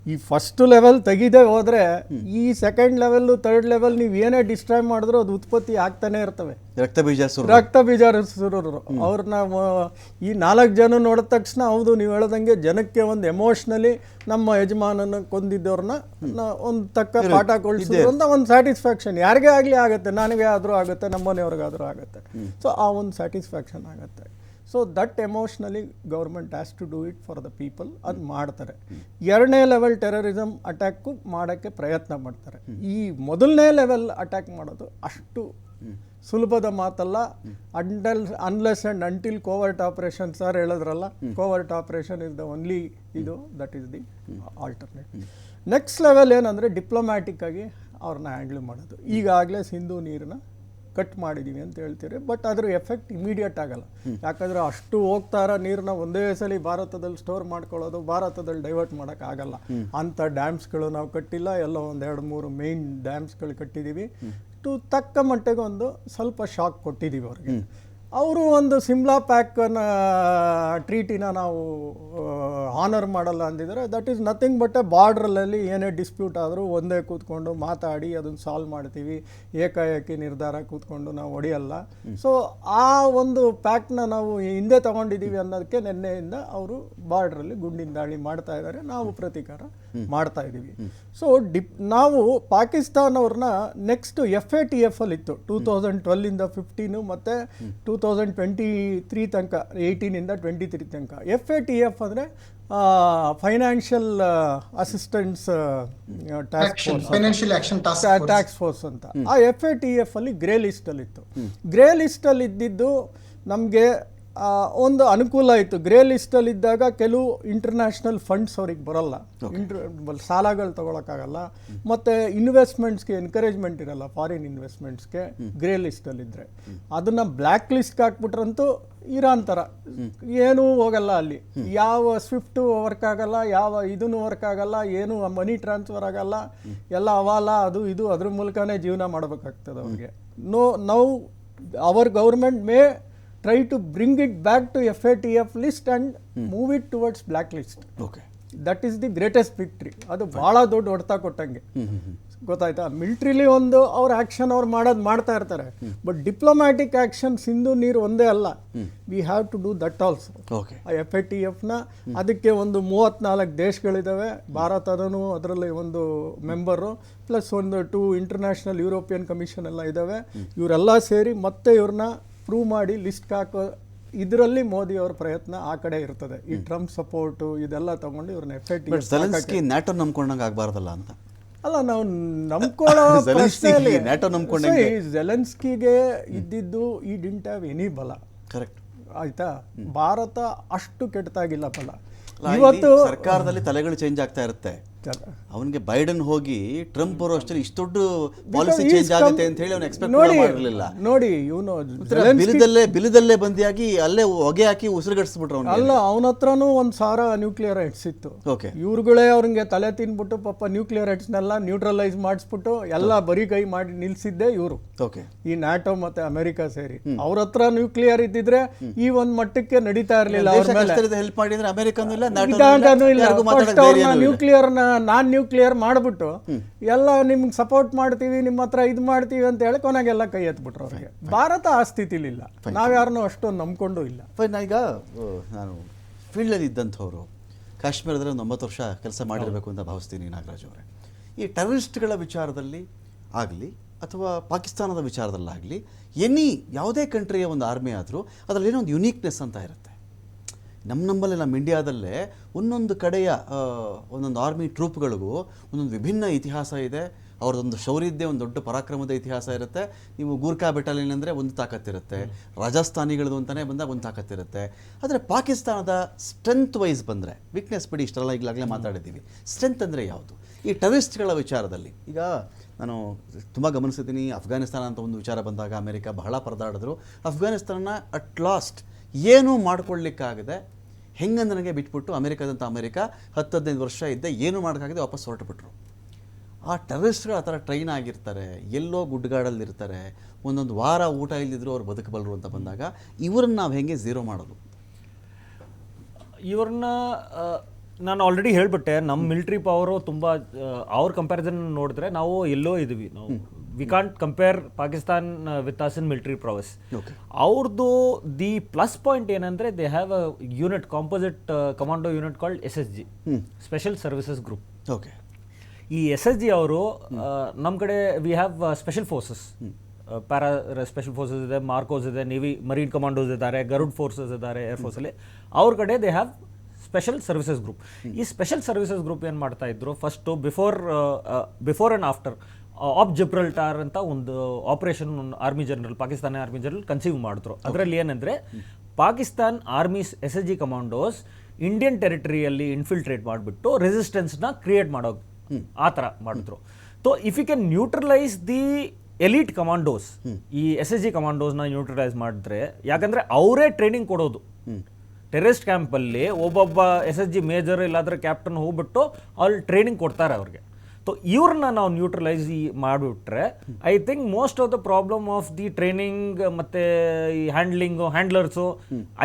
[SPEAKER 3] ಈ ಫಸ್ಟ್ ಲೆವೆಲ್ ತೆಗಿದೇ ಹೋದರೆ ಈ 2nd ಲೆವೆಲ್ಲು 3rd ಲೆವೆಲ್ ನೀವು ಏನೇ ಡಿಸ್ಟ್ರಾಯ್ ಮಾಡಿದ್ರು ಅದು ಉತ್ಪತ್ತಿ ಆಗ್ತಾನೆ ಇರ್ತವೆ. ರಕ್ತ ಬೀಜ ಸುರರು ಅವ್ರನ್ನ ಈ 4 ಜನ ನೋಡಿದ ತಕ್ಷಣ ಹೌದು ನೀವು ಹೇಳ್ದಂಗೆ ಜನಕ್ಕೆ ಒಂದು ಎಮೋಷ್ನಲಿ ನಮ್ಮ ಯಜಮಾನನ ಕೊಂದಿದ್ದವ್ರನ್ನ ಒಂದು ತಕ್ಕ ಪಾಠ ಕಳಿಸಿದ್ರು ಅಂತ ಒಂದು ಸ್ಯಾಟಿಸ್ಫ್ಯಾಕ್ಷನ್ ಯಾರಿಗೇ ಆಗಲಿ ಆಗುತ್ತೆ, ನನಗೆ ಆದರೂ ಆಗುತ್ತೆ, ನಮ್ಮ ಮನೆಯವ್ರಿಗಾದರೂ ಆಗುತ್ತೆ. ಸೊ ಆ ಒಂದು ಸ್ಯಾಟಿಸ್ಫ್ಯಾಕ್ಷನ್ ಆಗುತ್ತೆ. So that emotionally government has to do it for the people. ಅದು ಮಾಡ್ತಾರೆ. 2ನೇ ಲೆವೆಲ್ ಟೆರರಿಸಮ್ ಅಟ್ಯಾಕು ಮಾಡೋಕ್ಕೆ ಪ್ರಯತ್ನ ಮಾಡ್ತಾರೆ. ಈ ಮೊದಲನೇ ಲೆವೆಲ್ ಅಟ್ಯಾಕ್ ಮಾಡೋದು ಅಷ್ಟು ಸುಲಭದ ಮಾತಲ್ಲ. Unless and until covert operation sir ಹೇಳಿದ್ರಲ್ಲ, covert operation is the only that is the alternate. Next level ಏನಂದರೆ ಡಿಪ್ಲೊಮ್ಯಾಟಿಕ್ ಆಗಿ ಅವ್ರನ್ನ ಹ್ಯಾಂಡಲ್ ಮಾಡೋದು. ಈಗಾಗಲೇ ಸಿಂಧೂ ನೀರನ್ನ ಕಟ್ ಮಾಡಿದ್ದೀವಿ ಅಂತ ಹೇಳ್ತೀರಿ, ಬಟ್ ಅದ್ರ ಎಫೆಕ್ಟ್ ಇಮಿಡಿಯೇಟ್ ಆಗಲ್ಲ. ಯಾಕಂದರೆ ಅಷ್ಟು ಹೋಗ್ತಾರ ನೀರನ್ನ ಒಂದೇ ಸಲ ಭಾರತದಲ್ಲಿ ಸ್ಟೋರ್ ಮಾಡ್ಕೊಳ್ಳೋದು, ಭಾರತದಲ್ಲಿ ಡೈವರ್ಟ್ ಮಾಡೋಕ್ಕಾಗಲ್ಲ. ಅಂಥ ಡ್ಯಾಮ್ಸ್ಗಳು ನಾವು ಕಟ್ಟಿಲ್ಲ, ಎಲ್ಲ 1-2-3 ಮೇನ್ ಡ್ಯಾಮ್ಸ್ಗಳು ಕಟ್ಟಿದ್ದೀವಿ. ತಕ್ಕ ಮಟ್ಟಿಗೆ ಒಂದು ಸ್ವಲ್ಪ ಶಾಕ್ ಕೊಟ್ಟಿದ್ದೀವಿ ಅವ್ರಿಗೆ. ಅವರು ಒಂದು ಸಿಮ್ಲಾ ಪ್ಯಾಕನ್ನು ಟ್ರೀಟಿನ ನಾವು ಆನರ್ ಮಾಡಲ್ಲ ಅಂದಿದ್ದಾರೆ. That is nothing but a ಬಾರ್ಡ್ರಲ್ಲಿ ಏನೇ ಡಿಸ್ಪ್ಯೂಟ್ ಆದರೂ ಒಂದೇ ಕೂತ್ಕೊಂಡು ಮಾತಾಡಿ ಅದನ್ನು ಸಾಲ್ವ್ ಮಾಡ್ತೀವಿ, ಏಕಾಏಕಿ ನಿರ್ಧಾರ ಕೂತ್ಕೊಂಡು ನಾವು ಹೊಡೆಯಲ್ಲ. ಸೊ ಆ ಒಂದು ಪ್ಯಾಕ್ನ ನಾವು ಹಿಂದೆ ತಗೊಂಡಿದ್ದೀವಿ ಅನ್ನೋದಕ್ಕೆ ನಿನ್ನೆಯಿಂದ ಅವರು ಬಾರ್ಡ್ರಲ್ಲಿ ಗುಂಡಿನ ದಾಳಿ ಮಾಡ್ತಾ ಇದ್ದಾರೆ, ನಾವು ಪ್ರತೀಕಾರ ಮಾಡ್ತಾ ಇದ್ದೀವಿ. ಸೊ ನಾವು ಪಾಕಿಸ್ತಾನ ಅವ್ರನ್ನ ನೆಕ್ಸ್ಟ್ FATF ಅಲ್ಲಿ ಇತ್ತು 2012ಇಂದ 15 ಮತ್ತು 2023 ತನಕ 18ಇಂದ 23 ತನಕ. FATF ಅಂದರೆ ಫೈನಾನ್ಷಿಯಲ್ ಅಸಿಸ್ಟೆನ್ಸ್ ಟ್ಯಾಕ್ಸ್ ಫೋರ್ಸ್ ಅಂತ. ಆ FATF ಅಲ್ಲಿ ಗ್ರೇ ಲಿಸ್ಟಲ್ಲಿ ಇತ್ತು. ಗ್ರೇ ಲಿಸ್ಟಲ್ಲಿ ಇದ್ದಿದ್ದು ನಮಗೆ ಒಂದು ಅನುಕೂಲ ಇತ್ತು. ಗ್ರೇ ಲಿಸ್ಟಲ್ಲಿ ಇದ್ದಾಗ ಕೆಲವು ಇಂಟರ್ನ್ಯಾಷನಲ್ ಫಂಡ್ಸ್ ಅವ್ರಿಗೆ ಬರಲ್ಲ, ಸಾಲಗಳು ತಗೊಳಕ್ಕಾಗಲ್ಲ, ಮತ್ತು ಇನ್ವೆಸ್ಟ್ಮೆಂಟ್ಸ್ಗೆ ಎನ್ಕರೇಜ್ಮೆಂಟ್ ಇರಲ್ಲ, ಫಾರಿನ್ ಇನ್ವೆಸ್ಟ್ಮೆಂಟ್ಸ್ಗೆ ಗ್ರೇ ಲಿಸ್ಟಲ್ಲಿದ್ದರೆ. ಅದನ್ನು ಬ್ಲ್ಯಾಕ್ ಲಿಸ್ಟ್ಗೆ ಹಾಕ್ಬಿಟ್ರಂತೂ ಇರಾನ್ ಥರ ಏನೂ ಹೋಗಲ್ಲ, ಅಲ್ಲಿ ಯಾವ ಸ್ವಿಫ್ಟು ವರ್ಕ್ ಆಗಲ್ಲ, ಯಾವ ಇದನ್ನು ವರ್ಕ್ ಆಗಲ್ಲ, ಏನು ಮನಿ ಟ್ರಾನ್ಸ್ಫರ್ ಆಗಲ್ಲ, ಎಲ್ಲ ಹವಾಲ ಅದು ಇದು ಅದ್ರ ಮೂಲಕನೇ ಜೀವನ ಮಾಡಬೇಕಾಗ್ತದೆ ಅವ್ರಿಗೆ. Now our government May try to bring it back to FATF list and move it towards blacklist.
[SPEAKER 1] Okay.
[SPEAKER 3] That is the greatest victory. ಅದು ಭಾಳ ದೊಡ್ಡ ಹೊಡೆತ ಕೊಟ್ಟಂಗೆ, ಗೊತ್ತಾಯ್ತಾ. ಮಿಲಿಟ್ರಿಲಿ ಒಂದು ಅವ್ರ ಆ್ಯಕ್ಷನ್ ಅವ್ರು ಮಾಡ್ತಾ ಇರ್ತಾರೆ, ಬಟ್ ಡಿಪ್ಲೊಮ್ಯಾಟಿಕ್ ಆ್ಯಕ್ಷನ್ಸ್ ಹಿಂದೂ ನೀರು ಒಂದೇ ಅಲ್ಲ, we have to do that also. FATFನ ಅದಕ್ಕೆ ಒಂದು 34 ದೇಶಗಳಿದ್ದಾವೆ, ಭಾರತದೂ ಅದರಲ್ಲಿ ಒಂದು ಮೆಂಬರು, ಪ್ಲಸ್ ಒಂದು 2 ಇಂಟರ್ನ್ಯಾಷನಲ್ ಯುರೋಪಿಯನ್ ಕಮಿಷನ್ ಎಲ್ಲ ಇದ್ದಾವೆ. ಇವರೆಲ್ಲ ಸೇರಿ ಮತ್ತೆ ಇವ್ರನ್ನ ಪ್ರೂವ್ ಮಾಡಿ ಲಿಸ್ಟ್ ಹಾಕೋ ಇದರಲ್ಲಿ ಮೋದಿ ಅವರ ಪ್ರಯತ್ನ ಆ ಕಡೆ ಇರ್ತದೆ. ಈ ಟ್ರಂಪ್ ಸಪೋರ್ಟು ಇದೆಲ್ಲ ತಗೊಂಡು ಇವ್ರನ್ನ
[SPEAKER 1] ಝೆಲೆನ್ಸ್ಕಿ ನ್ಯಾಟೋ ನಂಬ್ಕೊಂಡಂಗೆ ಆಗಬಾರ್ದಲ್ಲ ಅಂತ
[SPEAKER 3] ಅಲ್ಲ, ನಾವು ನಂಬ್ಕೊಳ್ಳೋ
[SPEAKER 1] ಝೆಲೆನ್ಸ್ಕಿಗೆ
[SPEAKER 3] ಝೆಲೆನ್ಸ್ಕಿಗೆ ಇದ್ದಿದ್ದು ಈ ಡಿಂಟ್ ಹ್ಯಾವ್ ಎನಿ ಬಲ.
[SPEAKER 1] ಕರೆಕ್ಟ್
[SPEAKER 3] ಆಯ್ತಾ. ಭಾರತ ಅಷ್ಟು ಕೆಟ್ಟದಾಗಿಲ್ಲ ಬಲ.
[SPEAKER 1] ಇವತ್ತು ಸರ್ಕಾರದಲ್ಲಿ ತಲೆಗಳು ಚೇಂಜ್ ಆಗ್ತಾ ಇರುತ್ತೆ. ಅವನಿಗೆ ಬೈಡನ್ ಹೋಗಿ ಟ್ರಂಪ್ ಅವರು ಅಷ್ಟೇ ಇಷ್ಟು ದೊಡ್ಡ ಪಾಲಿಸಿ ಚೇಂಜ್ ಆಗುತ್ತೆ ಅಂತ ಹೇಳಿ ಅವನು ಎಕ್ಸ್ಪೆಕ್ಟ್ ಮಾಡಿರಲಿಲ್ಲ.
[SPEAKER 3] ನೋಡಿ ಇವನು
[SPEAKER 1] ಬಿಲದಲ್ಲೇ ಬಂದಿಯಾಗಿ ಅಲ್ಲೇ ಹೊಗೆ ಹಾಕಿ ಉಸಿರುಗಡಿಸ್ಬಿಟ್ರು.
[SPEAKER 3] ಅಲ್ಲ, ಅವನ ಹತ್ರನೂ 1,000 ನ್ಯೂಕ್ಲಿಯರ್ ಹೆಡ್ಸ್ ಇತ್ತು. ಇವ್ರುಗಳೇ ಅವ್ರಿಗೆ ತಲೆ ತಿನ್ಬಿಟ್ಟು ಪಾಪ ನ್ಯೂಕ್ಲಿಯರ್ ಹೆಡ್ಸ್ನೆಲ್ಲ ನ್ಯೂಟ್ರಲೈಸ್ ಮಾಡಿಸ್ಬಿಟ್ಟು ಎಲ್ಲ ಬರೀ ಕೈ ಮಾಡಿ ನಿಲ್ಸಿದ್ದೆ ಇವರು, ಈ ನ್ಯಾಟೋ ಮತ್ತೆ ಅಮೆರಿಕ ಸೇರಿ. ಅವ್ರ ಹತ್ರ ನ್ಯೂಕ್ಲಿಯರ್ ಇದ್ದಿದ್ರೆ ಈ ಒಂದ್ ಮಟ್ಟಕ್ಕೆ ನಡೀತಾ ಇರಲಿಲ್ಲ.
[SPEAKER 1] ಹೆಲ್ಪ್ ಮಾಡಿದ್ರೆ ಅಮೆರಿಕನೂ ಇಲ್ಲ,
[SPEAKER 3] ನ್ಯೂಕ್ಲಿಯರ್ ನಾನ್ ನ್ಯೂಕ್ಲಿಯರ್ ಮಾಡ್ಬಿಟ್ಟು ಎಲ್ಲ ನಿಮ್ಗೆ ಸಪೋರ್ಟ್ ಮಾಡ್ತೀವಿ, ನಿಮ್ಮ ಹತ್ರ ಇದು ಮಾಡ್ತೀವಿ ಅಂತ ಹೇಳಿ ಕೊನೆಗೆಲ್ಲ ಕೈ ಎತ್ಬಿಟ್ರು ಅವ್ರಿಗೆ. ಭಾರತ ಆ ಸ್ಥಿತಿಲಿಲ್ಲ, ನಾವ್ಯಾರನ್ನೂ ಅಷ್ಟೊಂದು ನಂಬ್ಕೊಂಡು ಇಲ್ಲ.
[SPEAKER 1] ಈಗ ನಾನು ಫೀಲ್ಡಲ್ಲಿ ಇದ್ದಂಥವ್ರು ಕಾಶ್ಮೀರದಲ್ಲಿ 9 ವರ್ಷ ಕೆಲಸ ಮಾಡಿರಬೇಕು ಅಂತ ಭಾವಿಸ್ತೀನಿ ನಾಗರಾಜ್ ಅವರೇ. ಈ ಟೆರರಿಸ್ಟ್ಗಳ ವಿಚಾರದಲ್ಲಿ ಆಗಲಿ ಅಥವಾ ಪಾಕಿಸ್ತಾನದ ವಿಚಾರದಲ್ಲಾಗಲಿ ಯಾವುದೇ ಕಂಟ್ರಿಯ ಒಂದು ಆರ್ಮಿ ಆದರೂ ಅದರಲ್ಲಿ ಏನೋ ಒಂದು ಯುನೀಕ್ನೆಸ್ ಅಂತ ಇರುತ್ತೆ. ನಮ್ಮಲ್ಲಿ ನಮ್ಮ ಇಂಡಿಯಾದಲ್ಲೇ ಒಂದೊಂದು ಕಡೆಯ ಒಂದೊಂದು ಆರ್ಮಿ ಟ್ರೂಪ್ಗಳಿಗೂ ಒಂದೊಂದು ವಿಭಿನ್ನ ಇತಿಹಾಸ ಇದೆ. ಅವ್ರದ್ದೊಂದು ಶೌರ್ಯದ್ದೇ ಒಂದು ದೊಡ್ಡ ಪರಾಕ್ರಮದ ಇತಿಹಾಸ ಇರುತ್ತೆ. ನೀವು ಗೂರ್ಖಾ ಬೆಟಾಲಿಯನ್ ಅಂದರೆ ಒಂದು ತಾಕತ್ತಿರುತ್ತೆ, ರಾಜಸ್ಥಾನಿಗಳದು ಅಂತಲೇ ಬಂದಾಗ ಒಂದು ತಾಕತ್ತಿರುತ್ತೆ. ಆದರೆ ಪಾಕಿಸ್ತಾನದ ಸ್ಟ್ರೆಂತ್ ವೈಸ್ ಬಂದರೆ, ವೀಕ್ನೆಸ್ ಬಿಡಿ ಇಷ್ಟೆಲ್ಲ ಈಗಲಾಗಲೇ ಮಾತಾಡಿದ್ದೀವಿ, ಸ್ಟ್ರೆಂತ್ ಅಂದರೆ ಯಾವುದು ಈ ಟೆರರಿಸ್ಟ್ಗಳ ವಿಚಾರದಲ್ಲಿ? ಈಗ ನಾನು ತುಂಬ ಗಮನಿಸಿದ್ದೀನಿ, ಅಫ್ಘಾನಿಸ್ತಾನ ಅಂತ ಒಂದು ವಿಚಾರ ಬಂದಾಗ ಅಮೆರಿಕ ಬಹಳ ಪರದಾಡಿದ್ರು. ಅಫ್ಘಾನಿಸ್ತಾನ ಅಟ್ ಲಾಸ್ಟ್ ಏನೂ ಮಾಡ್ಕೊಳ್ಳಿಕ್ಕಾಗದೆ ಹೆಂಗೆ ನನಗೆ ಬಿಟ್ಬಿಟ್ಟು ಅಮೆರಿಕದಂಥ ಅಮೆರಿಕ 10-15 ವರ್ಷ ಇದ್ದೆ, ಏನೂ ಮಾಡೋಕ್ಕಾಗದೆ ವಾಪಸ್ ಹೊರಟುಬಿಟ್ರು. ಆ ಟೆರರಿಸ್ಟ್ಗಳು ಆ ಥರ ಟ್ರೈನ್ ಆಗಿರ್ತಾರೆ, ಎಲ್ಲೋ ಗುಡ್ಗಾಡಲ್ಲಿರ್ತಾರೆ, ಒಂದೊಂದು ವಾರ ಊಟ ಇಲ್ಲದಿದ್ರು ಅವ್ರು ಬದುಕಬಲ್ಲರು ಅಂತ ಬಂದಾಗ ಇವ್ರನ್ನ ನಾವು ಹೆಂಗೆ ಝೀರೋ ಮಾಡೋದು?
[SPEAKER 2] ಇವ್ರನ್ನ ನಾನು ಆಲ್ರೆಡಿ ಹೇಳ್ಬಿಟ್ಟೆ, ನಮ್ಮ ಮಿಲಿಟ್ರಿ ಪವರು ತುಂಬ ಅವ್ರ ಕಂಪ್ಯಾರಿಸನ್ ನೋಡಿದ್ರೆ ನಾವು ಎಲ್ಲೋ ಇದ್ದೀವಿ. ನಾವು we can't compare Pakistan with us in military prowess. ಅವ್ರದ್ದು ದಿ ಪ್ಲಸ್ ಪಾಯಿಂಟ್ ಏನಂದರೆ they have a unit, composite commando unit called SSG, special services group.
[SPEAKER 1] Okay.
[SPEAKER 2] ಈ SSG ಅವರು ನಮ್ಮ ಕಡೆ we have special forces, para special forces ಇದೆ, ಮಾರ್ಕೋಸ್ ಇದೆ, ನೇವಿ ಮರೀನ್ ಕಮಾಂಡೋಸ್ ಇದ್ದಾರೆ, ಗರುಡ್ ಫೋರ್ಸಸ್ ಇದ್ದಾರೆ ಏರ್ಫೋರ್ಸಲ್ಲಿ. ಅವ್ರ ಕಡೆ they have special services group. ಈ ಸ್ಪೆಷಲ್ ಸರ್ವಿಸಸ್ ಗ್ರೂಪ್ ಏನು ಮಾಡ್ತಾ ಇದ್ರು, first before and after of Gibraltar ಅಂತ ಒಂದು operation army general, Pakistani army general conceive ಮಾಡಿದ್ರು. ಅದರಲ್ಲಿ ಏನಂದರೆ Pakistan army SSG commandos Indian ಟೆರಿಟರಿಯಲ್ಲಿ ಇನ್ಫಿಲ್ಟ್ರೇಟ್ ಮಾಡಿಬಿಟ್ಟು ರೆಸಿಸ್ಟೆನ್ಸ್ನ ಕ್ರಿಯೇಟ್ ಮಾಡೋ ಆ ಥರ ಮಾಡಿದ್ರು. So if you can neutralise the elite commandos, ಈ SSG ಕಮಾಂಡೋಸ್ನ ನ್ಯೂಟ್ರಲೈಸ್ ಮಾಡಿದ್ರೆ, ಯಾಕಂದರೆ ಅವರೇ ಟ್ರೈನಿಂಗ್ ಕೊಡೋದು. ಟೆರರಿಸ್ಟ್ ಕ್ಯಾಂಪಲ್ಲಿ ಒಬ್ಬೊಬ್ಬ SSG ಮೇಜರ್ ಇಲ್ಲಾಂದರೆ ಕ್ಯಾಪ್ಟನ್ ಹೋಗ್ಬಿಟ್ಟು ಅಲ್ಲಿ ಟ್ರೈನಿಂಗ್ ಕೊಡ್ತಾರೆ ಅವ್ರಿಗೆ. ಸೊ ಇವ್ರನ್ನ ನಾವು ನ್ಯೂಟ್ರಲೈಸ್ ಮಾಡಿಬಿಟ್ರೆ I think most of the problem of the training ಮತ್ತೆ ಈ ಹ್ಯಾಂಡ್ಲರ್ಸು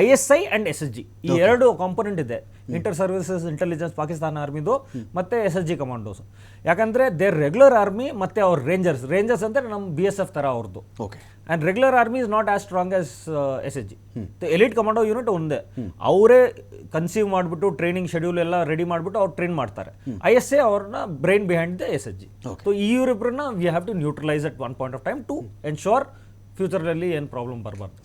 [SPEAKER 2] ISI ಅಂಡ್ SSG ಈ ಎರಡು ಕಾಂಪೊನೆಂಟ್ ಇದೆ, ಇಂಟರ್ ಸರ್ವಿಸಸ್ ಇಂಟೆಲಿಜೆನ್ಸ್ ಪಾಕಿಸ್ತಾನ ಆರ್ಮಿದು ಮತ್ತೆ SSG ಕಮಾಂಡೋಸ್. ಯಾಕಂದ್ರೆ ದೇರ್ ರೆಗ್ಯುಲರ್ ಆರ್ಮಿ ಮತ್ತೆ ಅವ್ರ ರೇಂಜರ್ಸ್ ಅಂದ್ರೆ ನಮ್ಮ BSF ತರ ಅವ್ರದ್ದು.
[SPEAKER 1] Okay.
[SPEAKER 2] And regular army is not as strong as SSG. Elite commando unit ಒಂದೇ, ಅವರೇ ಕನ್ಸೀವ್ ಮಾಡಿಬಿಟ್ಟು ಟ್ರೈನಿಂಗ್ ಶೆಡ್ಯೂಲ್ ಎಲ್ಲ ರೆಡಿ ಮಾಡಿಬಿಟ್ಟು ಅವ್ರು ಟ್ರೈನ್ ಮಾಡ್ತಾರೆ. ISA ಅವ್ರನ್ನ brain behind the SSG. So ಈ ಇವರಿಬ್ಬರನ್ನ we have to neutralise at one point of time to ensure ಫ್ಯೂಚರಲ್ಲಿ ಏನು ಪ್ರಾಬ್ಲಮ್ ಬರಬಾರ್ದು.